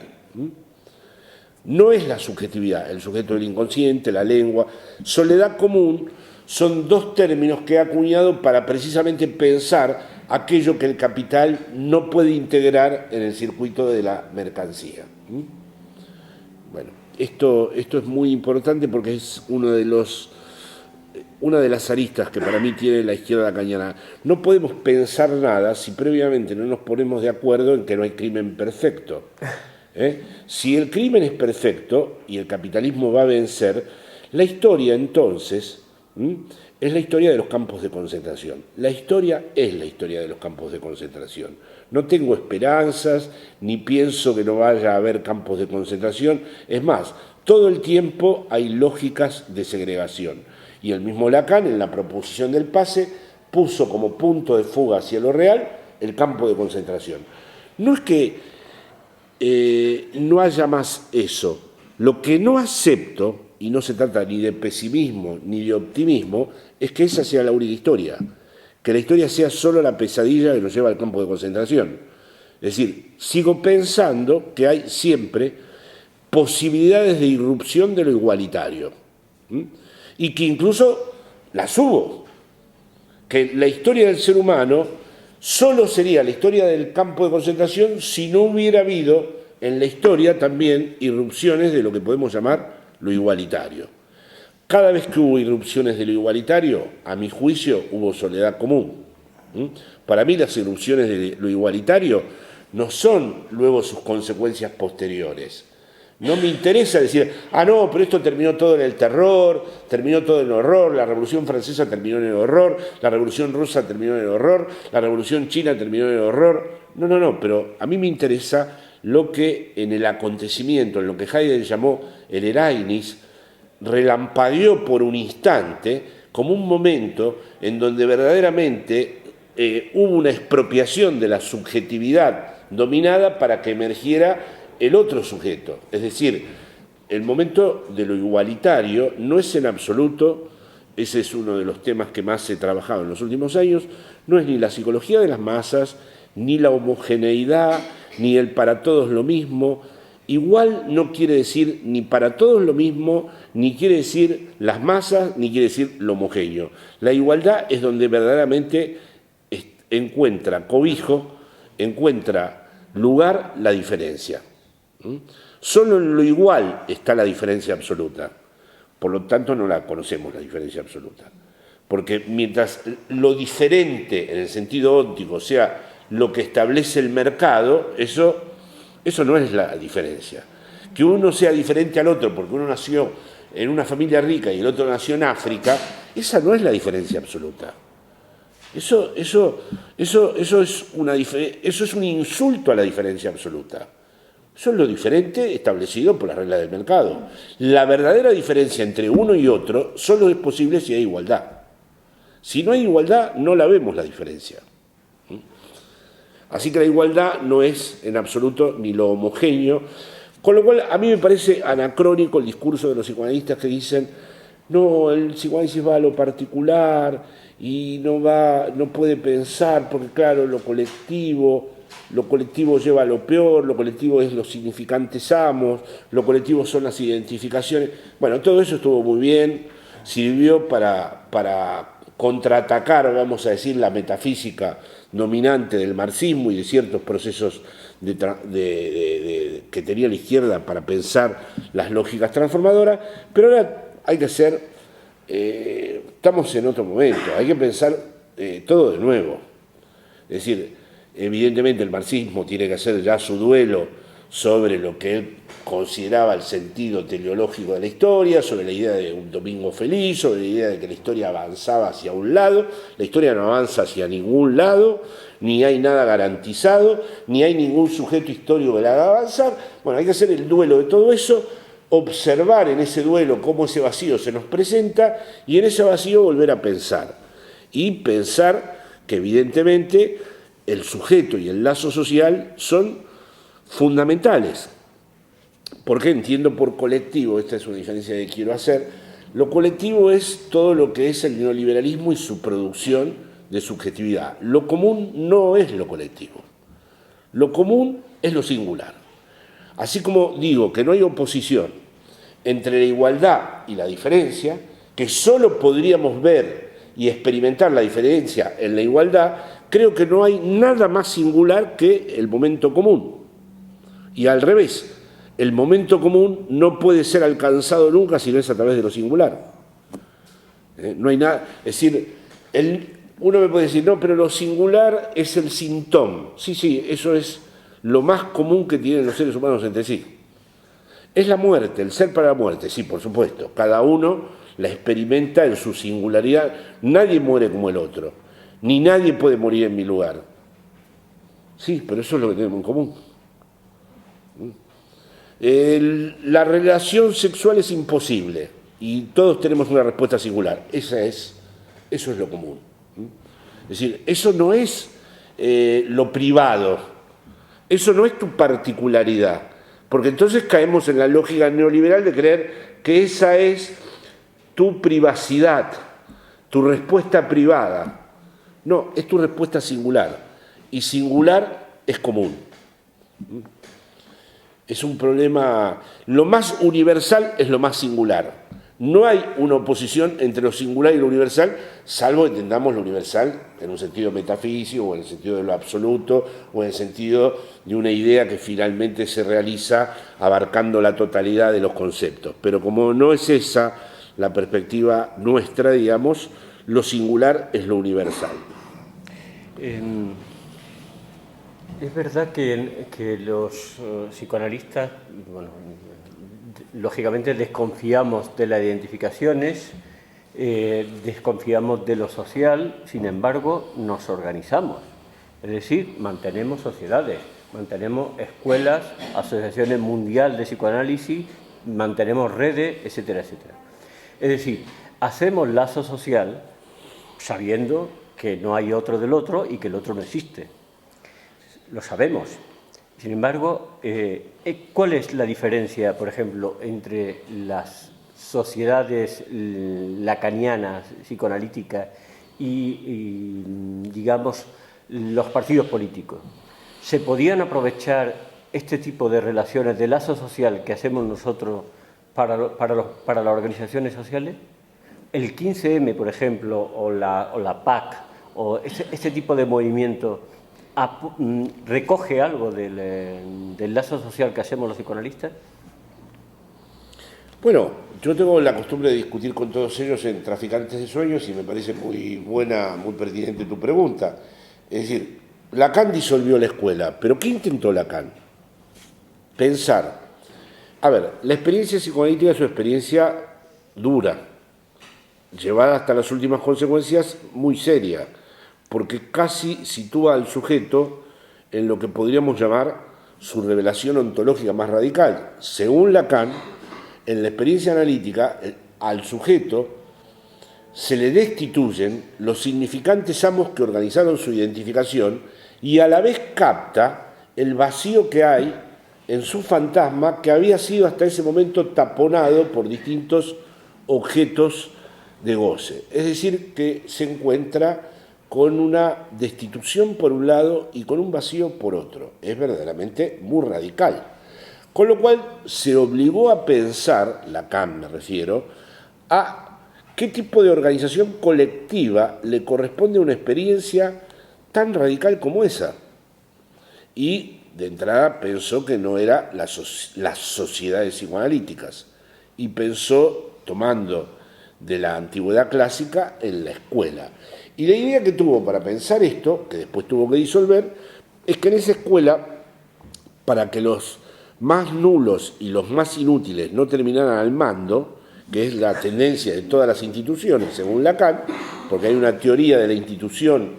No es la subjetividad, el sujeto del inconsciente, la lengua, soledad común, son dos términos que he acuñado para precisamente pensar aquello que el capital no puede integrar en el circuito de la mercancía. Bueno, esto es muy importante porque es una de las aristas que para mí tiene la izquierda lacaniana. No podemos pensar nada si previamente no nos ponemos de acuerdo en que no hay crimen perfecto. Si el crimen es perfecto y el capitalismo va a vencer, la historia entonces es la historia de los campos de concentración. La historia es la historia de los campos de concentración. No tengo esperanzas, ni pienso que no vaya a haber campos de concentración. Es más, todo el tiempo hay lógicas de segregación. Y el mismo Lacan, en la proposición del pase, puso como punto de fuga hacia lo real el campo de concentración. No es que no haya más eso. Lo que no acepto, y no se trata ni de pesimismo ni de optimismo, es que esa sea la única historia, que la historia sea solo la pesadilla que nos lleva al campo de concentración. Es decir, sigo pensando que hay siempre posibilidades de irrupción de lo igualitario, y que incluso las hubo, que la historia del ser humano solo sería la historia del campo de concentración si no hubiera habido en la historia también irrupciones de lo que podemos llamar lo igualitario. Cada vez que hubo irrupciones de lo igualitario, a mi juicio, hubo soledad común. Para mí las irrupciones de lo igualitario no son luego sus consecuencias posteriores. No me interesa decir, no, pero esto terminó todo en el terror, terminó todo en el horror, la Revolución Francesa terminó en el horror, la Revolución Rusa terminó en el horror, la Revolución China terminó en el horror. No, pero a mí me interesa lo que en el acontecimiento, en lo que Heidegger llamó el Ereignis, relampagueó por un instante como un momento en donde verdaderamente hubo una expropiación de la subjetividad dominada para que emergiera el otro sujeto. Es decir, el momento de lo igualitario no es en absoluto, ese es uno de los temas que más he trabajado en los últimos años, no es ni la psicología de las masas, ni la homogeneidad, ni el para todos lo mismo. Igual no quiere decir ni para todos lo mismo, ni quiere decir las masas, ni quiere decir lo homogéneo. La igualdad es donde verdaderamente encuentra cobijo, encuentra lugar la diferencia. Solo en lo igual está la diferencia absoluta. Por lo tanto, no la conocemos, la diferencia absoluta. Porque mientras lo diferente, en el sentido óptico, sea lo que establece el mercado, eso no es la diferencia. Que uno sea diferente al otro porque uno nació en una familia rica y el otro nació en África, esa no es la diferencia absoluta. Eso es un insulto a la diferencia absoluta. Eso es lo diferente establecido por las reglas del mercado. La verdadera diferencia entre uno y otro solo es posible si hay igualdad. Si no hay igualdad, no la vemos la diferencia. Así que la igualdad no es en absoluto ni lo homogéneo, con lo cual a mí me parece anacrónico el discurso de los psicoanalistas que dicen no, el psicoanálisis va a lo particular y no puede pensar, porque claro, lo colectivo lleva a lo peor, lo colectivo es los significantes amos, lo colectivo son las identificaciones. Bueno, todo eso estuvo muy bien, sirvió para contraatacar, vamos a decir, la metafísica dominante del marxismo y de ciertos procesos que tenía la izquierda para pensar las lógicas transformadoras, pero ahora hay que hacer, estamos en otro momento, hay que pensar todo de nuevo. Es decir, evidentemente el marxismo tiene que hacer ya su duelo sobre lo que él consideraba el sentido teleológico de la historia, sobre la idea de un domingo feliz, sobre la idea de que la historia avanzaba hacia un lado. La historia no avanza hacia ningún lado, ni hay nada garantizado, ni hay ningún sujeto histórico que la haga avanzar. Bueno, hay que hacer el duelo de todo eso, observar en ese duelo cómo ese vacío se nos presenta y en ese vacío volver a pensar. Y pensar que evidentemente el sujeto y el lazo social son fundamentales. Porque entiendo por colectivo, esta es una diferencia que quiero hacer, lo colectivo es todo lo que es el neoliberalismo y su producción de subjetividad. Lo común no es lo colectivo. Lo común es lo singular. Así como digo que no hay oposición entre la igualdad y la diferencia, que solo podríamos ver y experimentar la diferencia en la igualdad, creo que no hay nada más singular que el momento común. Y al revés, el momento común no puede ser alcanzado nunca si no es a través de lo singular. No hay nada, es decir, uno me puede decir, no, pero lo singular es el síntoma. Sí, eso es lo más común que tienen los seres humanos entre sí. Es la muerte, el ser para la muerte, sí, por supuesto. Cada uno la experimenta en su singularidad. Nadie muere como el otro, ni nadie puede morir en mi lugar. Sí, pero eso es lo que tenemos en común. La relación sexual es imposible y todos tenemos una respuesta singular. Eso es lo común. Es decir, eso no es lo privado, eso no es tu particularidad, porque entonces caemos en la lógica neoliberal de creer que esa es tu privacidad, tu respuesta privada. No, es tu respuesta singular, y singular es común. Es un problema, lo más universal es lo más singular. No hay una oposición entre lo singular y lo universal, salvo que entendamos lo universal en un sentido metafísico, o en el sentido de lo absoluto, o en el sentido de una idea que finalmente se realiza abarcando la totalidad de los conceptos. Pero como no es esa la perspectiva nuestra, digamos, lo singular es lo universal. Es verdad que los psicoanalistas, bueno, lógicamente desconfiamos de las identificaciones, desconfiamos de lo social, sin embargo nos organizamos, es decir, mantenemos sociedades, mantenemos escuelas, asociaciones mundiales de psicoanálisis, mantenemos redes, etcétera, etcétera. Es decir, hacemos lazo social sabiendo que no hay otro del otro y que el otro no existe. Lo sabemos. Sin embargo, ¿cuál es la diferencia, por ejemplo, entre las sociedades lacanianas, psicoanalíticas y, digamos, los partidos políticos? ¿Se podían aprovechar este tipo de relaciones de lazo social que hacemos nosotros para las organizaciones sociales? El 15M, por ejemplo, o la PAC, o este tipo de movimiento, ¿recoge algo del lazo social que hacemos los psicoanalistas? Bueno, yo tengo la costumbre de discutir con todos ellos en Traficantes de Sueños y me parece muy buena, muy pertinente tu pregunta. Es decir, Lacan disolvió la escuela, pero ¿qué intentó Lacan? Pensar. A ver, la experiencia psicoanalítica es una experiencia dura, llevada hasta las últimas consecuencias, muy seria, porque casi sitúa al sujeto en lo que podríamos llamar su revelación ontológica más radical. Según Lacan, en la experiencia analítica, al sujeto se le destituyen los significantes amos que organizaron su identificación y a la vez capta el vacío que hay en su fantasma que había sido hasta ese momento taponado por distintos objetos de goce. Es decir, que se encuentra con una destitución por un lado y con un vacío por otro. Es verdaderamente muy radical. Con lo cual se obligó a pensar, Lacan me refiero, a qué tipo de organización colectiva le corresponde a una experiencia tan radical como esa. Y de entrada pensó que no era las sociedades psicoanalíticas. Y pensó, tomando de la antigüedad clásica, en la escuela. Y la idea que tuvo para pensar esto, que después tuvo que disolver, es que en esa escuela, para que los más nulos y los más inútiles no terminaran al mando, que es la tendencia de todas las instituciones, según Lacan, porque hay una teoría de la institución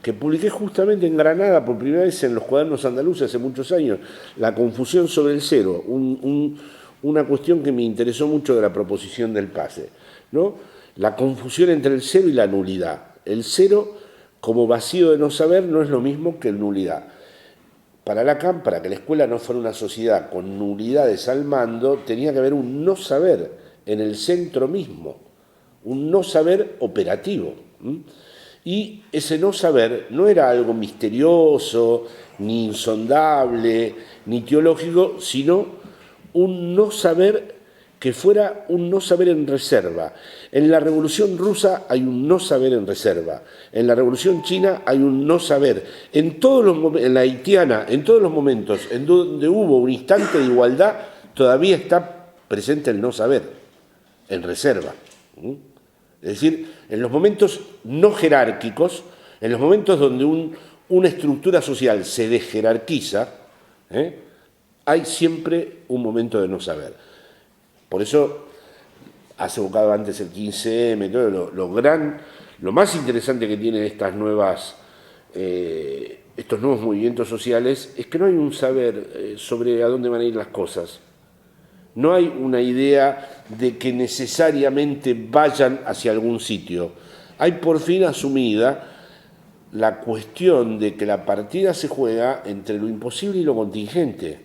que publiqué justamente en Granada por primera vez en los cuadernos andaluces hace muchos años, la confusión sobre el cero, una cuestión que me interesó mucho de la proposición del pase, ¿no? La confusión entre el cero y la nulidad. El cero, como vacío de no saber, no es lo mismo que nulidad. Para Lacan, para que la escuela no fuera una sociedad con nulidades al mando, tenía que haber un no saber en el centro mismo, un no saber operativo. Y ese no saber no era algo misterioso, ni insondable, ni teológico, sino un no saber que fuera un no saber en reserva. En la Revolución Rusa hay un no saber en reserva. En la Revolución China hay un no saber. En la haitiana, en todos los momentos en donde hubo un instante de igualdad, todavía está presente el no saber, en reserva. Es decir, en los momentos no jerárquicos, en los momentos donde una estructura social se desjerarquiza, hay siempre un momento de no saber. Por eso has evocado antes el 15M, todo lo más interesante que tienen estos nuevos movimientos sociales es que no hay un saber sobre a dónde van a ir las cosas. No hay una idea de que necesariamente vayan hacia algún sitio. Hay por fin asumida la cuestión de que la partida se juega entre lo imposible y lo contingente,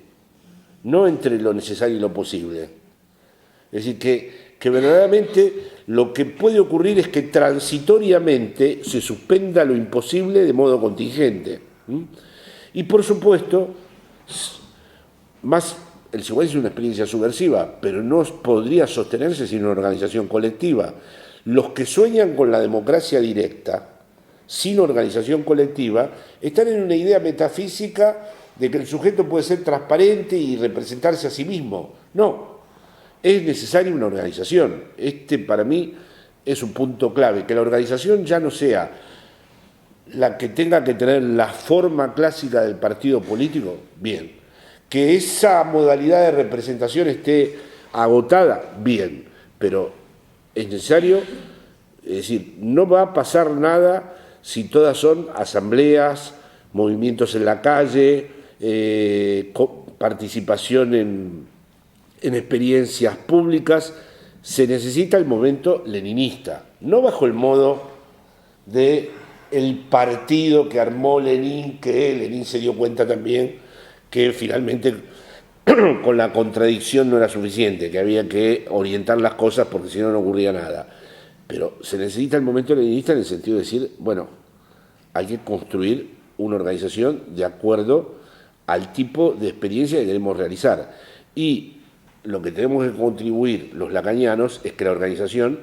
no entre lo necesario y lo posible. Es decir, que verdaderamente lo que puede ocurrir es que transitoriamente se suspenda lo imposible de modo contingente. Y por supuesto, el psicoanálisis es una experiencia subversiva, pero no podría sostenerse sin una organización colectiva. Los que sueñan con la democracia directa, sin organización colectiva, están en una idea metafísica de que el sujeto puede ser transparente y representarse a sí mismo. No. Es necesaria una organización. Para mí es un punto clave, que la organización ya no sea la que tenga que tener la forma clásica del partido político, bien. Que esa modalidad de representación esté agotada, bien. Pero es necesario, es decir, no va a pasar nada si todas son asambleas, movimientos en la calle, participación en experiencias públicas. Se necesita el momento leninista, no bajo el modo de el partido que armó Lenin, que Lenin se dio cuenta también que finalmente con la contradicción no era suficiente, que había que orientar las cosas porque si no, no ocurría nada. Pero se necesita el momento leninista en el sentido de decir, bueno, hay que construir una organización de acuerdo al tipo de experiencia que queremos realizar. Y lo que tenemos que contribuir los lacanianos es que la organización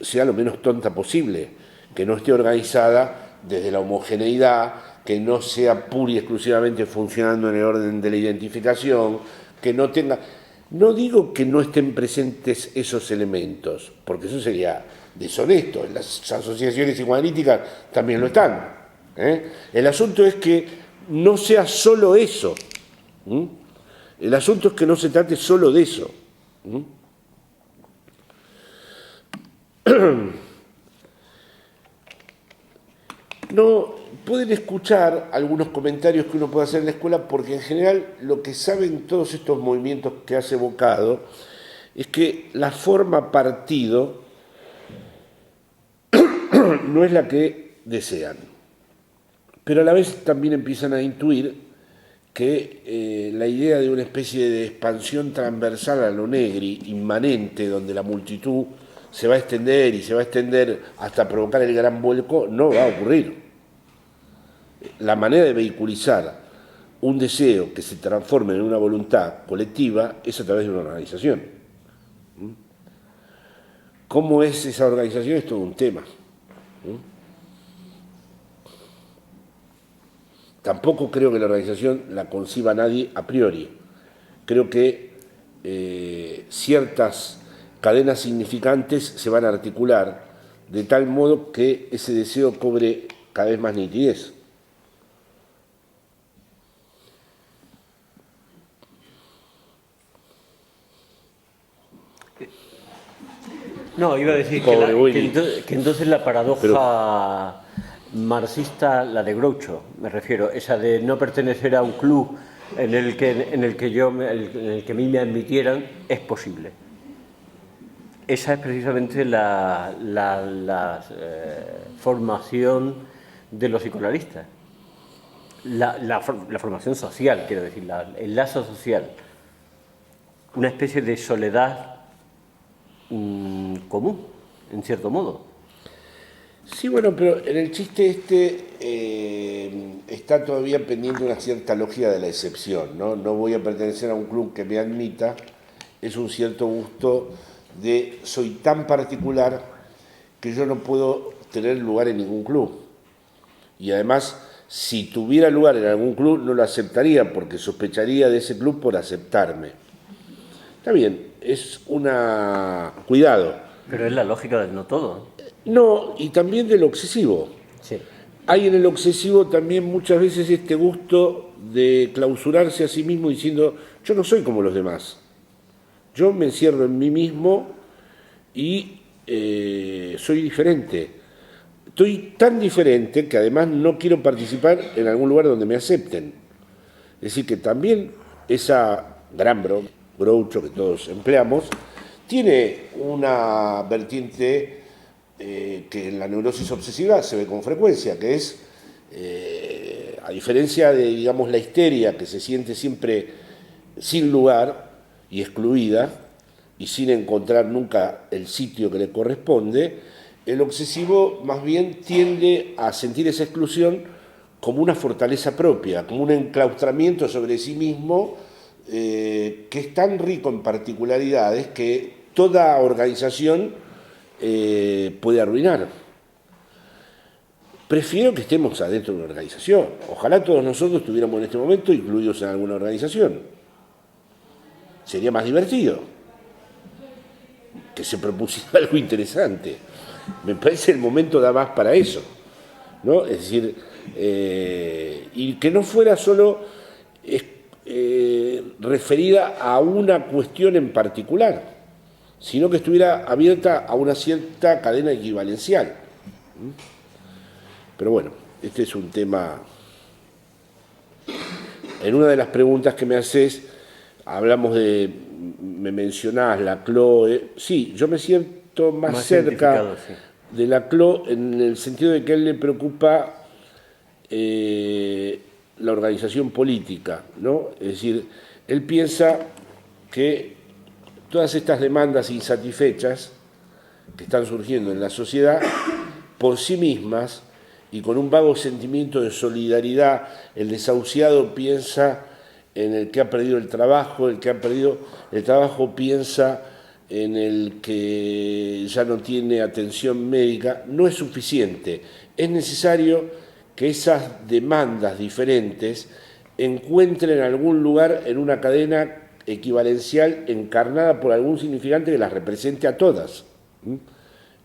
sea lo menos tonta posible, que no esté organizada desde la homogeneidad, que no sea pura y exclusivamente funcionando en el orden de la identificación, que no tenga... No digo que no estén presentes esos elementos, porque eso sería deshonesto. En las asociaciones psicoanalíticas también lo están. El asunto es que no sea solo eso. El asunto es que no se trate solo de eso. No pueden escuchar algunos comentarios que uno puede hacer en la escuela, porque en general lo que saben todos estos movimientos que has evocado es que la forma partido no es la que desean, pero a la vez también empiezan a intuir que la idea de una especie de expansión transversal a lo negri, inmanente, donde la multitud se va a extender y se va a extender hasta provocar el gran vuelco, no va a ocurrir. La manera de vehiculizar un deseo que se transforme en una voluntad colectiva es a través de una organización. ¿Cómo es esa organización? Es todo un tema. Tampoco creo que la organización la conciba nadie a priori. Creo que ciertas cadenas significantes se van a articular de tal modo que ese deseo cobre cada vez más nitidez. No, iba a decir que entonces la paradoja marxista, la de Groucho, me refiero, esa de no pertenecer a un club en el que a mí me admitieran, es posible. Esa es precisamente la formación de los psicoanalistas. La formación social, quiero decir, el lazo social. Una especie de soledad común, en cierto modo. Sí, bueno, pero en el chiste está todavía pendiente una cierta lógica de la excepción, ¿no? No voy a pertenecer a un club que me admita, es un cierto gusto de soy tan particular que yo no puedo tener lugar en ningún club. Y además, si tuviera lugar en algún club, no lo aceptaría porque sospecharía de ese club por aceptarme. Está bien, es cuidado. Pero es la lógica del no todo. No, y también de lo excesivo. Sí. Hay en el obsesivo también muchas veces este gusto de clausurarse a sí mismo diciendo, yo no soy como los demás. Yo me encierro en mí mismo y soy diferente. Estoy tan diferente que además no quiero participar en algún lugar donde me acepten. Es decir, que también esa gran Groucho que todos empleamos tiene una vertiente que en la neurosis obsesiva se ve con frecuencia, que es, a diferencia de, digamos, la histeria que se siente siempre sin lugar y excluida y sin encontrar nunca el sitio que le corresponde, el obsesivo más bien tiende a sentir esa exclusión como una fortaleza propia, como un enclaustramiento sobre sí mismo que es tan rico en particularidades que toda organización puede arruinar. Prefiero que estemos adentro de una organización. Ojalá todos nosotros estuviéramos en este momento incluidos en alguna organización. Sería más divertido que se propusiera algo interesante. Me parece el momento da más para eso, ¿no? Es decir, y que no fuera solo referida a una cuestión en particular, sino que estuviera abierta a una cierta cadena equivalencial. Pero bueno, este es un tema. En una de las preguntas que me haces, me mencionás Laclau. Sí, yo me siento más cerca de Laclau en el sentido de que a él le preocupa la organización política, ¿no? Es decir, él piensa que todas estas demandas insatisfechas que están surgiendo en la sociedad, por sí mismas y con un vago sentimiento de solidaridad, el desahuciado piensa en el que ha perdido el trabajo, el que ha perdido el trabajo piensa en el que ya no tiene atención médica, no es suficiente. Es necesario que esas demandas diferentes encuentren algún lugar en una cadena equivalencial encarnada por algún significante que las represente a todas.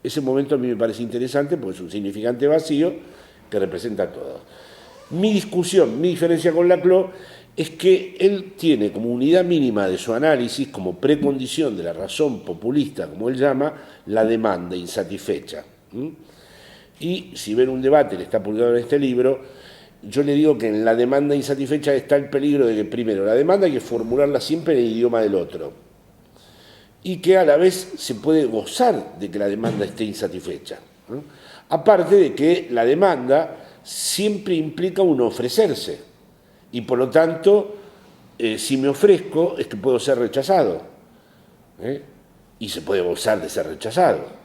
Ese momento a mí me parece interesante porque es un significante vacío que representa a todas. Mi discusión, mi diferencia con Laclau es que él tiene como unidad mínima de su análisis, como precondición de la razón populista, como él llama, la demanda insatisfecha. Y si ven un debate que está publicado en este libro, yo le digo que en la demanda insatisfecha está el peligro de que, primero, la demanda hay que formularla siempre en el idioma del otro, y que a la vez se puede gozar de que la demanda esté insatisfecha, ¿no? Aparte de que la demanda siempre implica un ofrecerse, y por lo tanto, si me ofrezco, es que puedo ser rechazado, y se puede gozar de ser rechazado.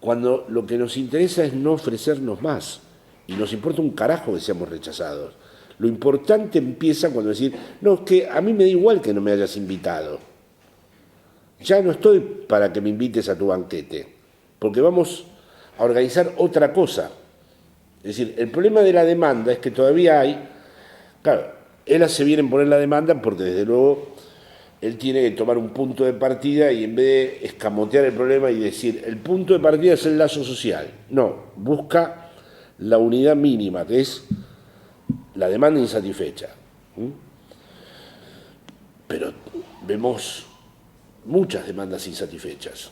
Cuando lo que nos interesa es no ofrecernos más, y nos importa un carajo que seamos rechazados. Lo importante empieza cuando decir, no, es que a mí me da igual que no me hayas invitado. Ya no estoy para que me invites a tu banquete, porque vamos a organizar otra cosa. Es decir, el problema de la demanda es que todavía hay, claro, él hace bien en poner la demanda porque desde luego él tiene que tomar un punto de partida y en vez de escamotear el problema y decir, el punto de partida es el lazo social. No, busca la unidad mínima, que es la demanda insatisfecha. Pero vemos muchas demandas insatisfechas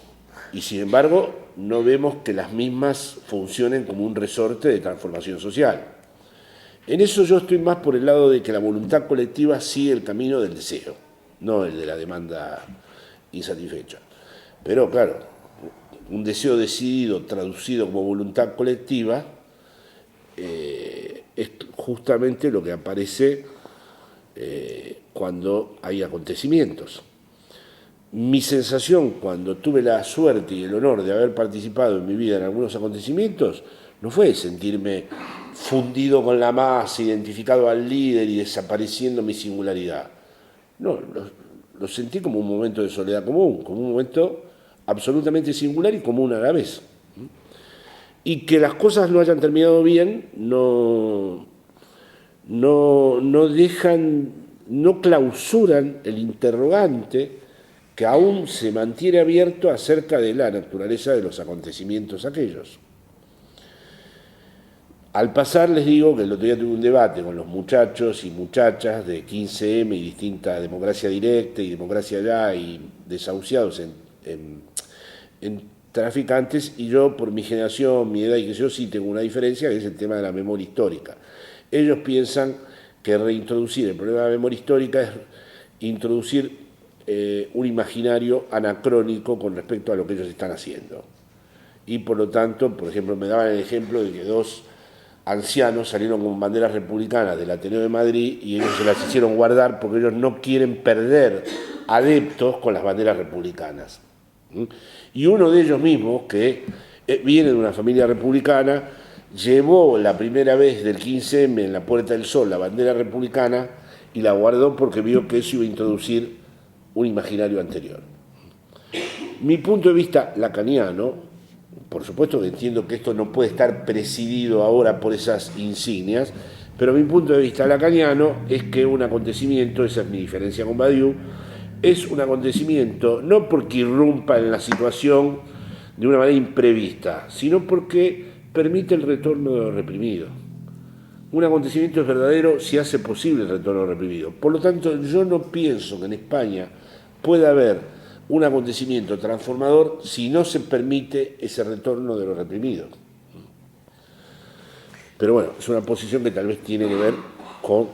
y sin embargo no vemos que las mismas funcionen como un resorte de transformación social. En eso yo estoy más por el lado de que la voluntad colectiva sigue el camino del deseo, no el de la demanda insatisfecha. Pero claro, un deseo decidido, traducido como voluntad colectiva, es justamente lo que aparece cuando hay acontecimientos. Mi sensación cuando tuve la suerte y el honor de haber participado en mi vida en algunos acontecimientos no fue sentirme fundido con la masa, identificado al líder y desapareciendo mi singularidad. No, lo sentí como un momento de soledad común, como un momento absolutamente singular y común a la vez. Y que las cosas no hayan terminado bien no dejan, no clausuran el interrogante que aún se mantiene abierto acerca de la naturaleza de los acontecimientos aquellos. Al pasar les digo que el otro día tuve un debate con los muchachos y muchachas de 15M y distinta democracia directa y democracia ya y desahuciados en traficantes, y yo por mi generación, mi edad y que yo sí tengo una diferencia, que es el tema de la memoria histórica. Ellos piensan que reintroducir el problema de la memoria histórica es introducir un imaginario anacrónico con respecto a lo que ellos están haciendo. Y por lo tanto, por ejemplo, me daban el ejemplo de que dos ancianos salieron con banderas republicanas del Ateneo de Madrid y ellos se las hicieron guardar porque ellos no quieren perder adeptos con las banderas republicanas. Y uno de ellos mismos, que viene de una familia republicana, llevó la primera vez del 15M en la Puerta del Sol la bandera republicana y la guardó porque vio que eso iba a introducir un imaginario anterior. Mi punto de vista lacaniano, por supuesto que entiendo que esto no puede estar presidido ahora por esas insignias, pero mi punto de vista lacaniano es que un acontecimiento, esa es mi diferencia con Badiou, es un acontecimiento no porque irrumpa en la situación de una manera imprevista, sino porque permite el retorno de lo reprimido. Un acontecimiento es verdadero si hace posible el retorno de lo reprimido. Por lo tanto, yo no pienso que en España pueda haber un acontecimiento transformador si no se permite ese retorno de lo reprimido. Pero bueno, es una posición que tal vez tiene que ver con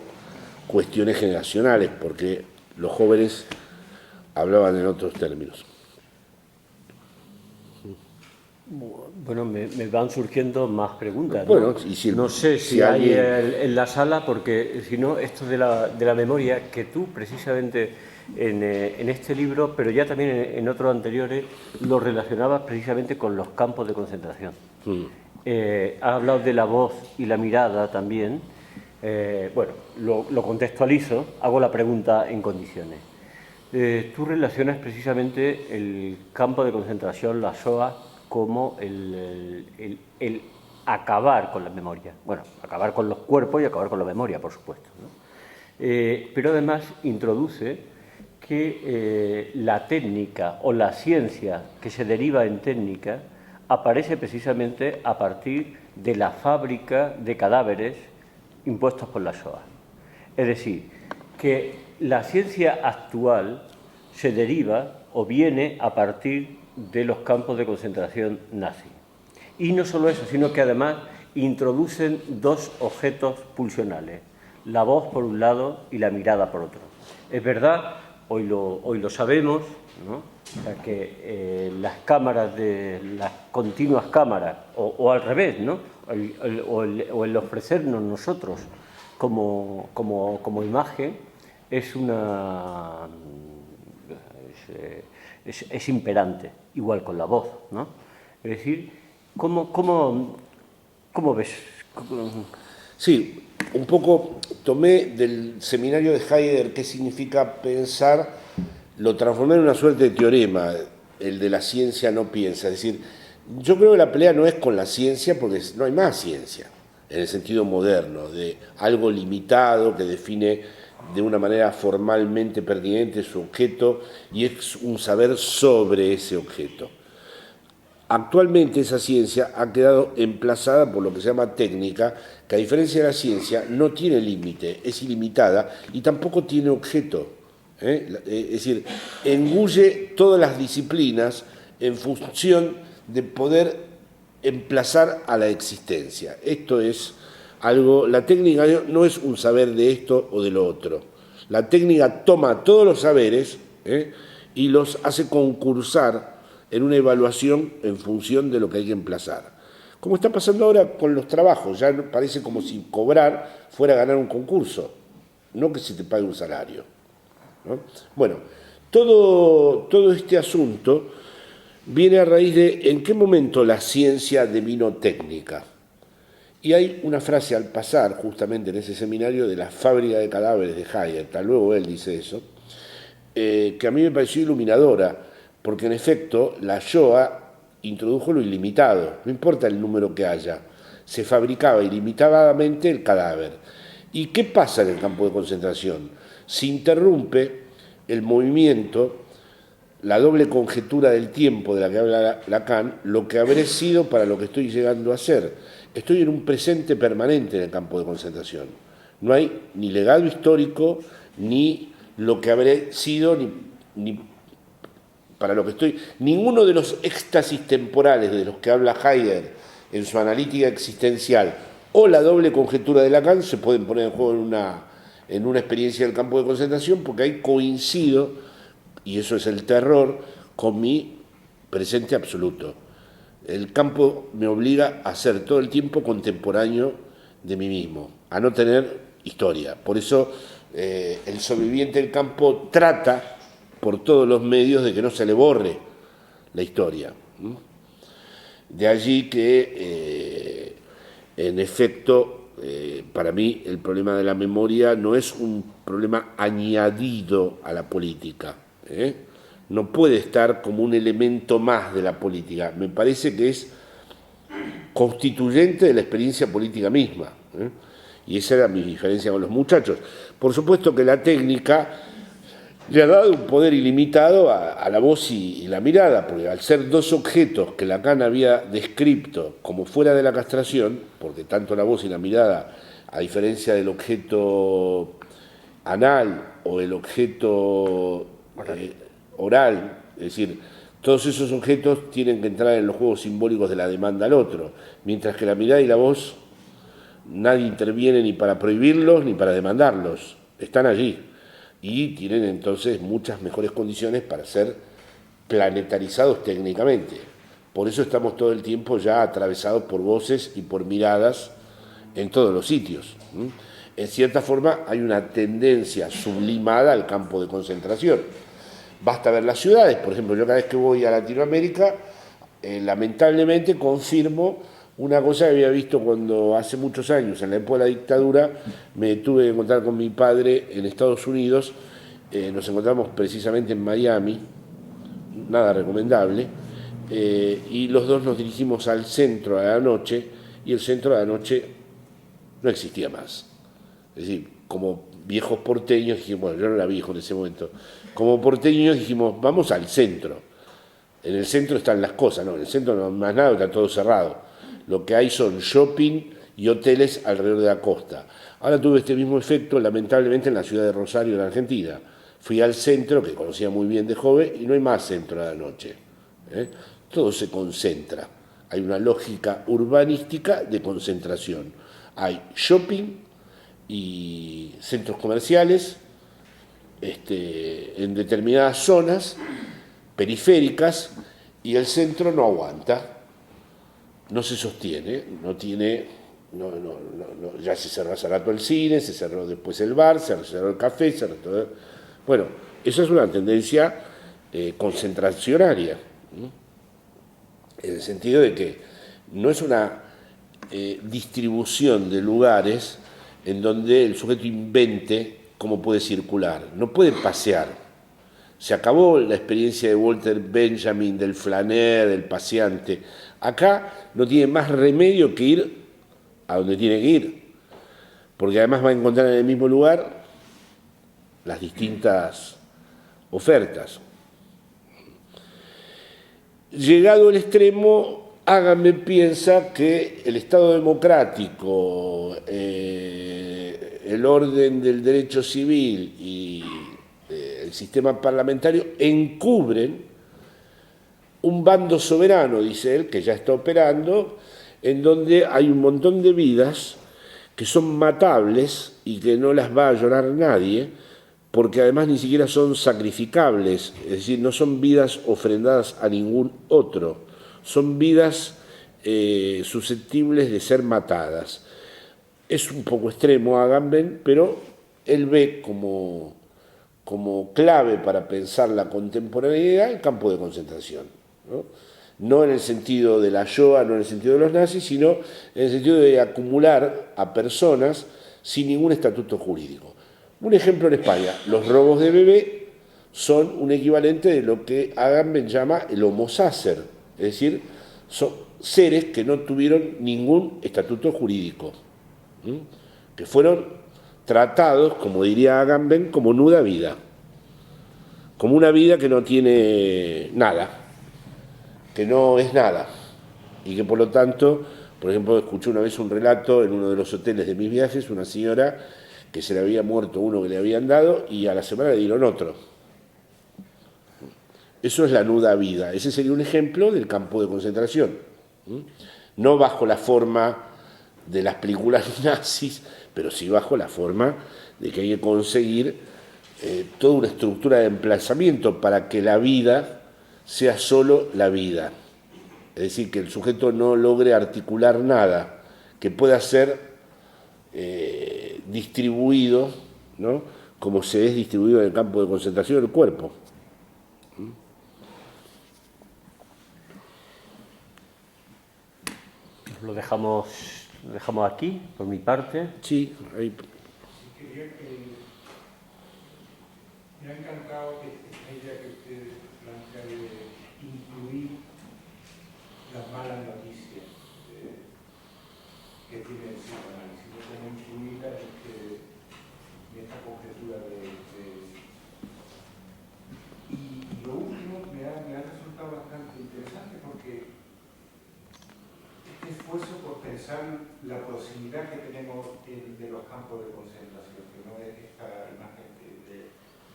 cuestiones generacionales, porque los jóvenes hablaban en otros términos. Bueno, me van surgiendo más preguntas. Bueno, y si no sé si hay en la sala, porque si no, esto de la memoria, que tú precisamente en este libro, pero ya también en otros anteriores, lo relacionabas precisamente con los campos de concentración. Has hablado de la voz y la mirada también. Bueno, lo contextualizo, hago la pregunta en condiciones. Tú relacionas precisamente el campo de concentración, la SOA, como el acabar con la memoria. Bueno, acabar con los cuerpos y acabar con la memoria, por supuesto, ¿no? Pero además introduce que la técnica o la ciencia que se deriva en técnica aparece precisamente a partir de la fábrica de cadáveres impuestos por la SOA. Es decir, que la ciencia actual se deriva o viene a partir de los campos de concentración nazi. Y no solo eso, sino que además introducen dos objetos pulsionales, la voz por un lado y la mirada por otro. Es verdad, hoy lo sabemos, ¿no? O sea, que las cámaras, las continuas cámaras, o al revés, ¿no? O el ofrecernos nosotros como imagen, es una es imperante, igual con la voz, ¿no? Es decir, ¿cómo ves? Sí, un poco tomé del seminario de Heidegger qué significa pensar, lo transformé en una suerte de teorema, el de la ciencia no piensa. Es decir, yo creo que la pelea no es con la ciencia porque no hay más ciencia, en el sentido moderno, de algo limitado que define de una manera formalmente pertinente su objeto y es un saber sobre ese objeto. Actualmente esa ciencia ha quedado emplazada por lo que se llama técnica, que a diferencia de la ciencia no tiene límite, es ilimitada y tampoco tiene objeto. Es decir, engulle todas las disciplinas en función de poder emplazar a la existencia. Esto es algo, la técnica no es un saber de esto o de lo otro. La técnica toma todos los saberes y los hace concursar en una evaluación en función de lo que hay que emplazar. Como está pasando ahora con los trabajos, ya parece como si cobrar fuera a ganar un concurso, no que se te pague un salario, ¿no? Bueno, todo este asunto viene a raíz de en qué momento la ciencia devino técnica. Y hay una frase al pasar, justamente en ese seminario, de la fábrica de cadáveres de Heidegger, tal luego él dice eso, que a mí me pareció iluminadora, porque en efecto la Shoah introdujo lo ilimitado, no importa el número que haya, se fabricaba ilimitadamente el cadáver. ¿Y qué pasa en el campo de concentración? Se interrumpe el movimiento, la doble conjetura del tiempo de la que habla Lacan, lo que habré sido para lo que estoy llegando a ser. Estoy en un presente permanente en el campo de concentración. No hay ni legado histórico, ni lo que habré sido, ni para lo que estoy. Ninguno de los éxtasis temporales de los que habla Heidegger en su analítica existencial o la doble conjetura de Lacan se pueden poner en juego en una experiencia del campo de concentración, porque ahí coincido, y eso es el terror, con mi presente absoluto. El campo me obliga a ser todo el tiempo contemporáneo de mí mismo, a no tener historia. Por eso el sobreviviente del campo trata por todos los medios de que no se le borre la historia. De allí que, en efecto, para mí el problema de la memoria no es un problema añadido a la política, no puede estar como un elemento más de la política. Me parece que es constituyente de la experiencia política misma. Y esa era mi diferencia con los muchachos. Por supuesto que la técnica le ha dado un poder ilimitado a la voz y la mirada, porque al ser dos objetos que Lacan había descrito como fuera de la castración, porque tanto la voz y la mirada, a diferencia del objeto anal o el objeto oral, es decir, todos esos objetos tienen que entrar en los juegos simbólicos de la demanda al otro, mientras que la mirada y la voz nadie interviene ni para prohibirlos ni para demandarlos, están allí y tienen entonces muchas mejores condiciones para ser planetarizados técnicamente. Por eso estamos todo el tiempo ya atravesados por voces y por miradas en todos los sitios. En cierta forma hay una tendencia sublimada al campo de concentración. Basta ver las ciudades, por ejemplo, yo cada vez que voy a Latinoamérica, lamentablemente confirmo una cosa que había visto cuando hace muchos años, en la época de la dictadura, me tuve que encontrar con mi padre en Estados Unidos, nos encontramos precisamente en Miami, nada recomendable, y los dos nos dirigimos al centro a la noche, y el centro a la noche no existía más. Es decir, como viejos porteños dijimos, bueno, yo no era viejo en ese momento, como porteños dijimos, vamos al centro. En el centro están las cosas, no, en el centro no hay más nada, está todo cerrado. Lo que hay son shopping y hoteles alrededor de la costa. Ahora tuve este mismo efecto, lamentablemente, en la ciudad de Rosario, en Argentina. Fui al centro, que conocía muy bien de joven, y no hay más centro a la noche. Todo se concentra. Hay una lógica urbanística de concentración. Hay shopping y centros comerciales en determinadas zonas periféricas, y el centro no aguanta. No se sostiene, no tiene, ya se cerró hace rato el cine, se cerró después el bar, se cerró el café, bueno, Esa es una tendencia concentracionaria, ¿no? En el sentido de que no es una distribución de lugares en donde el sujeto invente cómo puede circular, no puede pasear. Se acabó la experiencia de Walter Benjamin, del flaner, del paseante. Acá no tiene más remedio que ir a donde tiene que ir, porque además va a encontrar en el mismo lugar las distintas ofertas. Llegado el extremo, Agamben piensa que el Estado democrático, el orden del derecho civil y el sistema parlamentario encubren un bando soberano, dice él, que ya está operando, en donde hay un montón de vidas que son matables y que no las va a llorar nadie, porque además ni siquiera son sacrificables, es decir, no son vidas ofrendadas a ningún otro, son vidas susceptibles de ser matadas. Es un poco extremo Agamben, pero él ve como clave para pensar la contemporaneidad el campo de concentración, ¿no? No en el sentido de la Shoah, no en el sentido de los nazis, sino en el sentido de acumular a personas sin ningún estatuto jurídico. Un ejemplo en España, los robos de bebé son un equivalente de lo que Agamben llama el homo sacer, es decir, son seres que no tuvieron ningún estatuto jurídico, que fueron tratados, como diría Agamben, como nuda vida, como una vida que no tiene nada, que no es nada, y que por lo tanto, por ejemplo, escuché una vez un relato en uno de los hoteles de mis viajes, una señora que se le había muerto uno que le habían dado y a la semana le dieron otro. Eso es la nuda vida. Ese sería un ejemplo del campo de concentración. No bajo la forma de las películas nazis, pero sí bajo la forma de que hay que conseguir toda una estructura de emplazamiento para que la vida sea solo la vida. Es decir, que el sujeto no logre articular nada, que pueda ser distribuido, ¿no?, como se es distribuido en el campo de concentración del cuerpo. Lo dejamos aquí, por mi parte. Sí, ahí. Me ha encantado esta idea que usted plantea de incluir las malas noticias que tiene el psicoanálisis, no como incluirlas en esta conjetura Y lo último me ha resultado bastante interesante porque este esfuerzo por pensar la proximidad que tenemos de los campos de concentración, que no es esta imagen de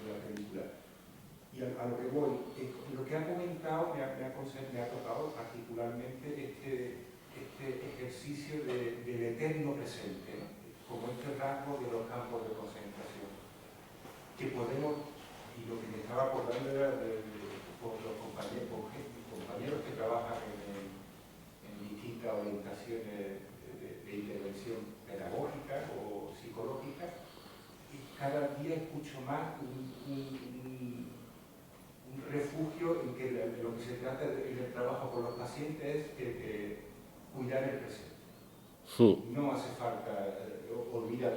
la película. Y a lo que voy, lo que ha comentado me ha tocado particularmente este ejercicio del eterno presente, ¿no?, como este rasgo de los campos de concentración, que podemos, y lo que me estaba acordando era por los compañeros que trabajan en distintas orientaciones de intervención pedagógica o psicológica, y cada día escucho más un refugio en que lo que se trata en el trabajo con los pacientes es cuidar el presente. Sí. No hace falta olvidar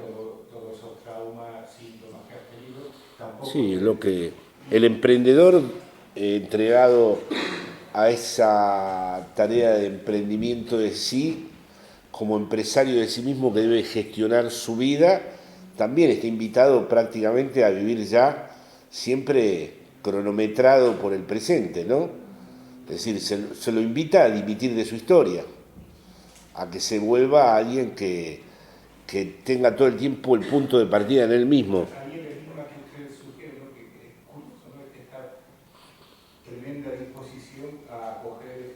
todos esos traumas, síntomas que has tenido. Tampoco sí, lo que el emprendedor entregado a esa tarea de emprendimiento de sí, como empresario de sí mismo que debe gestionar su vida, también está invitado prácticamente a vivir ya siempre cronometrado por el presente, ¿no? Es decir, se lo invita a dimitir de su historia, a que se vuelva alguien que tenga todo el tiempo el punto de partida en él mismo. Ahí el enigma que usted sugiere, ¿no?, que es curioso, ¿no?, esta tremenda disposición a acoger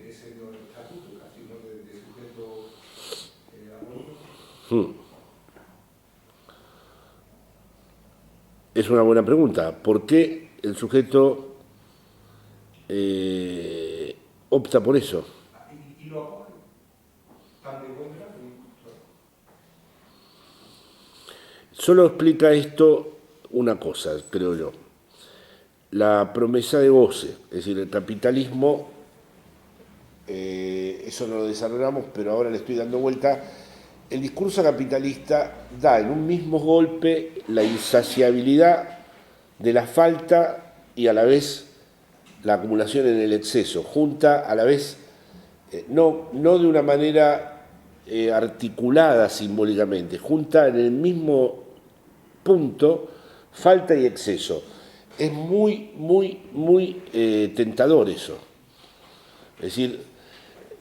ese nuevo estatuto, casi, ¿no?, de sujeto amoroso. Es una buena pregunta. ¿Por qué el sujeto opta por eso? ¿Y lo acoge? ¿Tan de buen grado? Solo explica esto una cosa, creo yo. La promesa de goce, es decir, el capitalismo, eso no lo desarrollamos, pero ahora le estoy dando vuelta. El discurso capitalista da en un mismo golpe la insaciabilidad de la falta y a la vez la acumulación en el exceso, junta a la vez, no de una manera articulada simbólicamente, junta en el mismo punto falta y exceso. Es muy tentador eso. Es decir,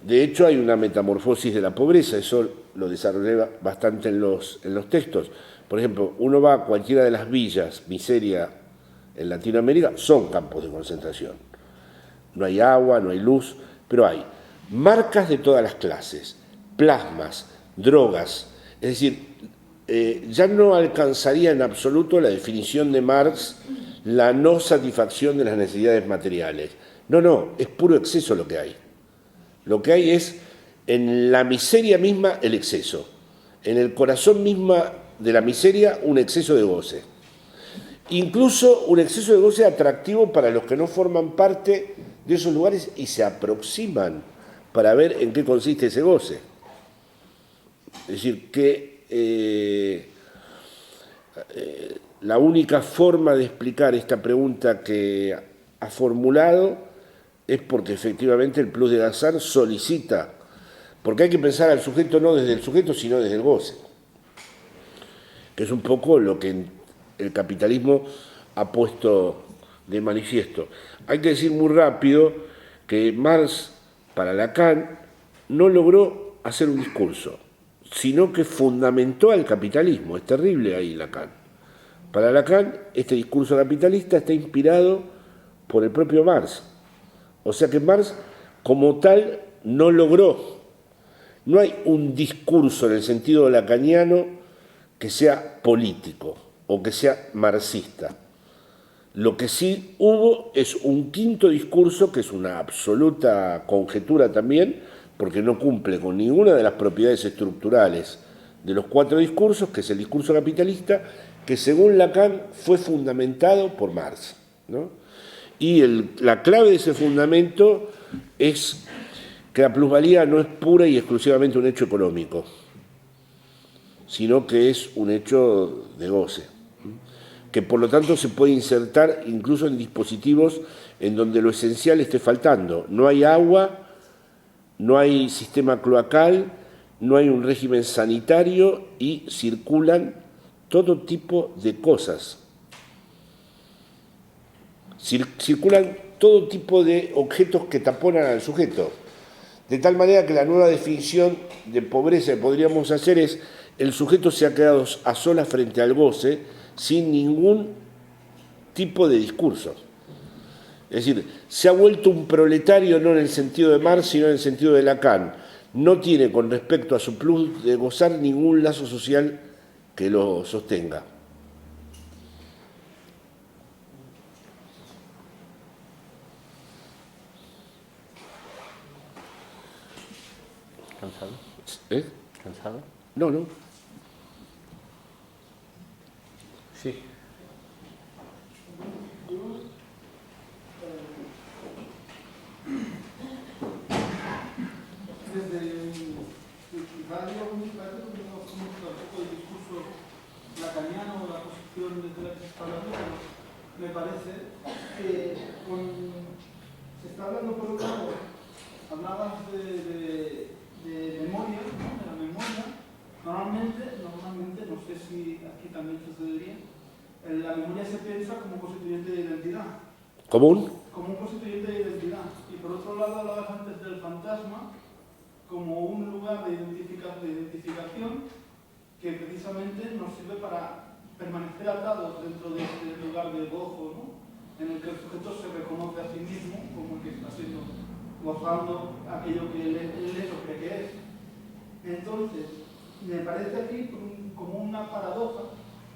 de hecho hay una metamorfosis de la pobreza, eso lo desarrollé bastante en los textos. Por ejemplo, uno va a cualquiera de las villas, miseria en Latinoamérica, son campos de concentración. No hay agua, no hay luz, pero hay marcas de todas las clases, plasmas, drogas. Es decir, ya no alcanzaría en absoluto la definición de Marx la no satisfacción de las necesidades materiales. No, es puro exceso lo que hay. Lo que hay es, en la miseria misma, el exceso. En el corazón misma de la miseria, un exceso de goce. Incluso un exceso de goce atractivo para los que no forman parte de esos lugares y se aproximan para ver en qué consiste ese goce. Es decir, que la única forma de explicar esta pregunta que ha formulado es porque efectivamente el plus de Gazan solicita, porque hay que pensar al sujeto no desde el sujeto, sino desde el goce, que es un poco lo que el capitalismo ha puesto de manifiesto. Hay que decir muy rápido que Marx, para Lacan, no logró hacer un discurso, sino que fundamentó al capitalismo. Es terrible ahí Lacan. Para Lacan, este discurso capitalista está inspirado por el propio Marx. O sea que Marx, como tal, no logró. No hay un discurso en el sentido lacaniano que sea político o que sea marxista. Lo que sí hubo es un quinto discurso, que es una absoluta conjetura también, porque no cumple con ninguna de las propiedades estructurales de los cuatro discursos, que es el discurso capitalista, que según Lacan fue fundamentado por Marx, ¿no? Y la clave de ese fundamento es que la plusvalía no es pura y exclusivamente un hecho económico, sino que es un hecho de goce, que por lo tanto se puede insertar incluso en dispositivos en donde lo esencial esté faltando. No hay agua, no hay sistema cloacal, no hay un régimen sanitario y circulan todo tipo de cosas. Circulan todo tipo de objetos que taponan al sujeto. De tal manera que la nueva definición de pobreza que podríamos hacer es: el sujeto se ha quedado a solas frente al goce sin ningún tipo de discurso. Es decir, se ha vuelto un proletario no en el sentido de Marx, sino en el sentido de Lacan. No tiene con respecto a su plus de gozar ningún lazo social que lo sostenga. ¿Cansado? ¿Eh? ¿Cansado? No. Sí. Lacaniano o la posición desde la que se está hablando, me parece que se está hablando por un lado, hablabas de memoria, ¿no? De la memoria. Normalmente, no sé si aquí también sucedería, la memoria se piensa como constituyente de identidad. ¿Común? Como un constituyente de identidad. Y por otro lado hablabas antes del fantasma como un lugar de identificación que precisamente nos sirve para permanecer atados dentro de este lugar de gozo, ¿no? En el que el sujeto se reconoce a sí mismo como que está siendo gozando aquello que él eso cree que es. Entonces, me parece aquí como una paradoja,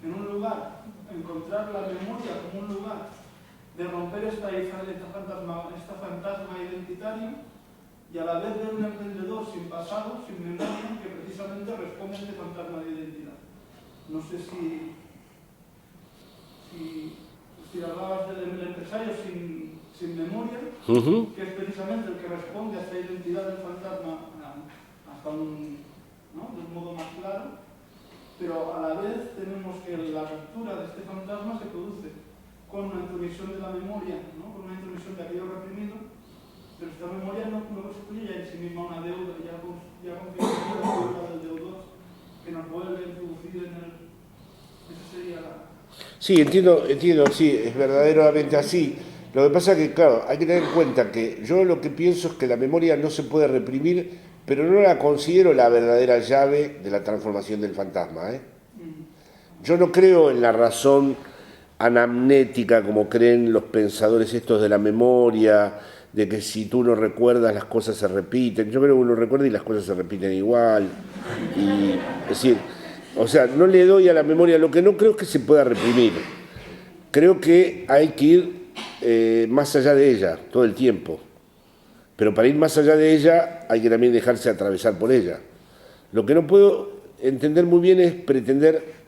en un lugar, encontrar la memoria como un lugar de romper esta fantasma identitario, y a la vez ver un emprendedor sin pasado, sin memoria, que precisamente responde a este fantasma de identidad. No sé si si hablabas del empresario sin memoria, Ujú. que es precisamente el que responde a esta identidad del fantasma hasta ¿no? de un modo más claro, pero a la vez tenemos que la ruptura de este fantasma se produce con una intromisión de la memoria, ¿no? Con una intromisión de aquello reprimido, pero esta memoria no constituye ya en sí misma una deuda, ya constituye la deuda del deudor, que nos vuelve a introducir en el... Esa sería la... Sí, entiendo, sí, es verdaderamente así. Lo que pasa es que, claro, hay que tener en cuenta que yo lo que pienso es que la memoria no se puede reprimir, pero no la considero la verdadera llave de la transformación del fantasma, ¿eh? Yo no creo en la razón anamnética como creen los pensadores estos de la memoria, de que si tú no recuerdas las cosas se repiten. Yo creo que uno recuerda y las cosas se repiten igual. Y, es decir, o sea, no le doy a la memoria, lo que no creo es que se pueda reprimir. Creo que hay que ir más allá de ella todo el tiempo. Pero para ir más allá de ella hay que también dejarse atravesar por ella. Lo que no puedo entender muy bien es pretender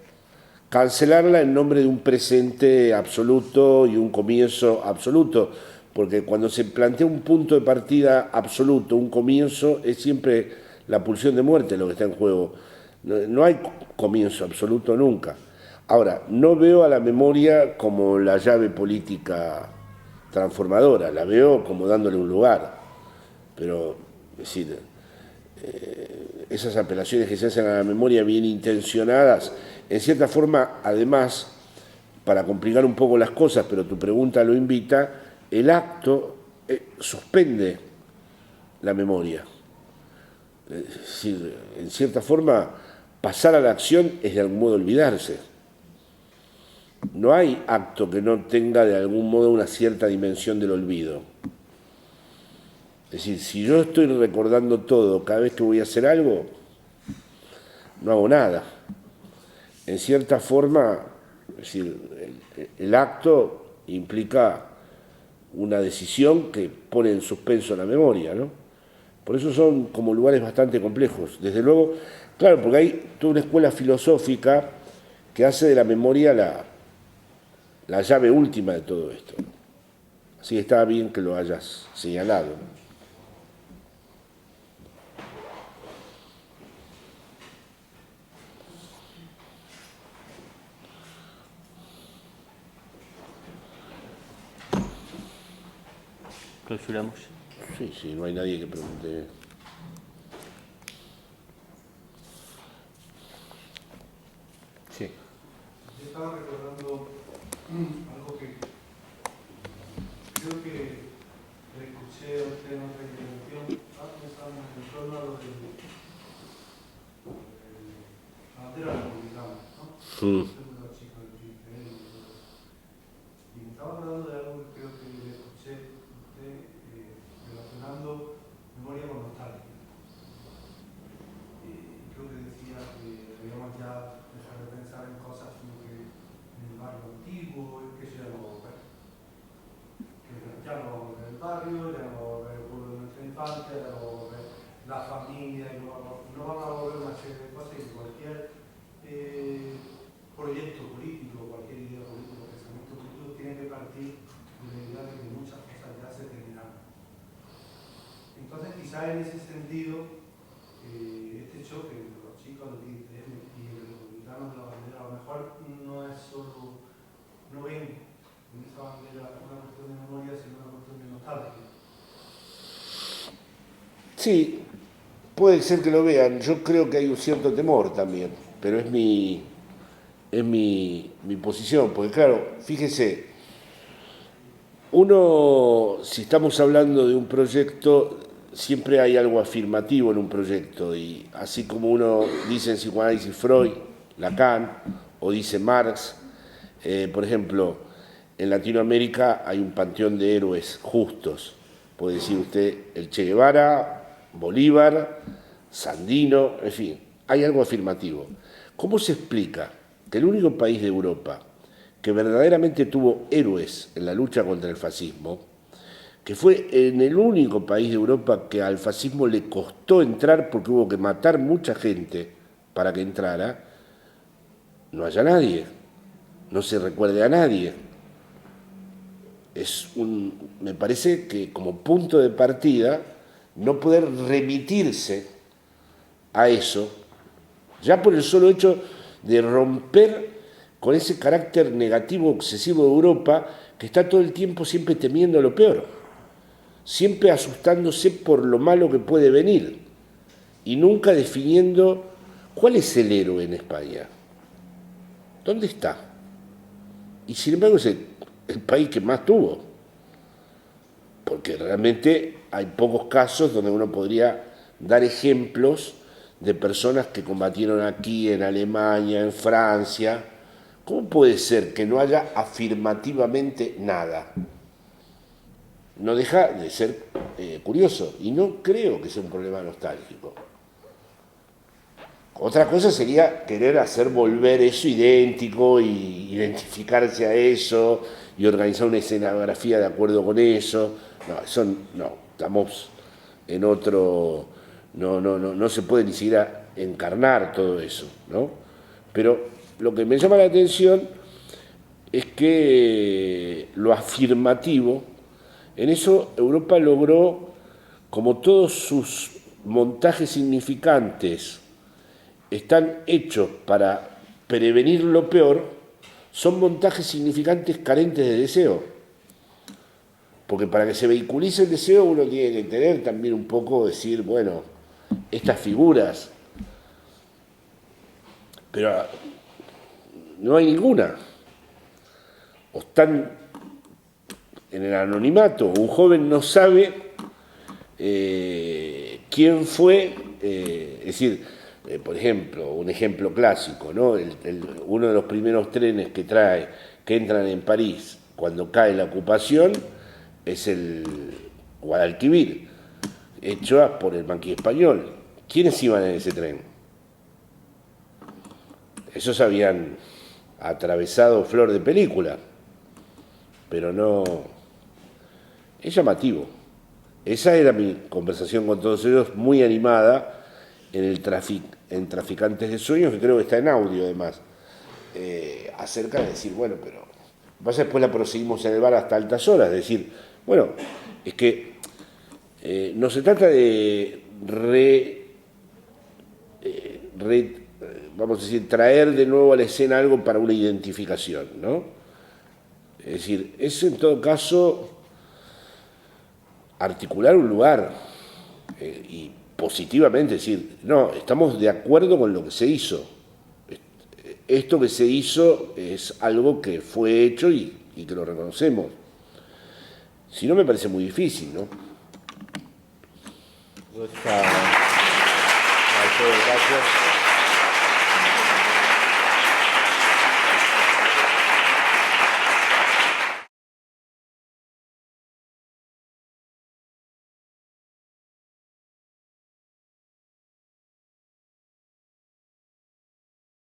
cancelarla en nombre de un presente absoluto y un comienzo absoluto, porque cuando se plantea un punto de partida absoluto, un comienzo, es siempre la pulsión de muerte lo que está en juego. No hay comienzo absoluto nunca. Ahora, no veo a la memoria como la llave política transformadora, la veo como dándole un lugar, pero, es decir, esas apelaciones que se hacen a la memoria bien intencionadas, en cierta forma, además, para complicar un poco las cosas, pero tu pregunta lo invita, el acto suspende la memoria. Es decir, en cierta forma, pasar a la acción es de algún modo olvidarse. No hay acto que no tenga de algún modo una cierta dimensión del olvido. Es decir, si yo estoy recordando todo cada vez que voy a hacer algo, no hago nada. En cierta forma, es decir, el acto implica una decisión que pone en suspenso la memoria, ¿no? Por eso son como lugares bastante complejos. Desde luego, claro, porque hay toda una escuela filosófica que hace de la memoria la llave última de todo esto. Así que está bien que lo hayas señalado, ¿no? Clausuramos. Sí, sí, no hay nadie que pregunte. Sí. Yo estaba recordando algo que creo que le escuché a usted en otra intervención. Estábamos en torno a lo de la bandera republicana, ¿no? Los chicos del PIB, y me estaba acordando de algo que creo que le escuché a usted relacionando memoria con nostalgia. Creo que decía que debíamos ya dejar de pensar en cosas como que en el barrio antiguo, que eso ya no va a volver. Que ya no va a volver el barrio, ya no va a volver el pueblo de nuestra infancia, ya no va a volver la familia, y no van a volver una serie de cosas, y cualquier proyecto político, cualquier idea política, pensamiento político tiene que partir de la idea de que muchas cosas ya se terminaron. Entonces, quizá en ese sentido, este choque entre los chicos del ITM y los republicanos de la bandera, a lo mejor no es solo, no ven en esa bandera una cuestión de memoria, sino una cuestión de nostalgia. Sí, puede ser que lo vean. Yo creo que hay un cierto temor también, pero es mi posición, porque claro, fíjese, uno, si estamos hablando de un proyecto, siempre hay algo afirmativo en un proyecto, y así como uno dice en psicoanálisis Freud, Lacan, o dice Marx, por ejemplo, en Latinoamérica hay un panteón de héroes justos, puede decir usted el Che Guevara, Bolívar, Sandino, en fin, hay algo afirmativo. ¿Cómo se explica que el único país de Europa que verdaderamente tuvo héroes en la lucha contra el fascismo, que fue en el único país de Europa que al fascismo le costó entrar porque hubo que matar mucha gente para que entrara, no haya nadie, no se recuerde a nadie? me parece que como punto de partida, no poder remitirse a eso, ya por el solo hecho de romper con ese carácter negativo obsesivo de Europa, que está todo el tiempo siempre temiendo lo peor, siempre asustándose por lo malo que puede venir, y nunca definiendo cuál es el héroe en España, dónde está. Y sin embargo es el país que más tuvo, porque realmente hay pocos casos donde uno podría dar ejemplos de personas que combatieron aquí, en Alemania, en Francia. ¿Cómo puede ser que no haya afirmativamente nada? No deja de ser curioso, y no creo que sea un problema nostálgico. Otra cosa sería querer hacer volver eso idéntico y identificarse a eso y organizar una escenografía de acuerdo con eso. No, eso no, estamos en otro, no se puede ni siquiera encarnar todo eso, ¿no? Pero lo que me llama la atención es que lo afirmativo, en eso Europa logró, como todos sus montajes significantes están hechos para prevenir lo peor, son montajes significantes carentes de deseo. Porque para que se vehiculice el deseo uno tiene que tener también un poco, decir, bueno, estas figuras, pero no hay ninguna. O están en el anonimato, un joven no sabe quién fue, es decir, por ejemplo, un ejemplo clásico, ¿no? Uno de los primeros trenes que entran en París cuando cae la ocupación es el Guadalquivir, hecho por el Banquillo Español. ¿Quiénes iban en ese tren? Esos habían atravesado flor de película, pero no... Es llamativo. Esa era mi conversación con todos ellos, muy animada, en Traficantes de Sueños, que creo que está en audio además, acerca de decir, bueno, pero después la proseguimos en el bar hasta altas horas, es decir, bueno, es que no se trata de vamos a decir, traer de nuevo a la escena algo para una identificación, ¿no? Es decir, es en todo caso articular un lugar y positivamente decir, no, estamos de acuerdo con lo que se hizo. Esto que se hizo es algo que fue hecho y que lo reconocemos. Si no, me parece muy difícil, ¿no? Gracias.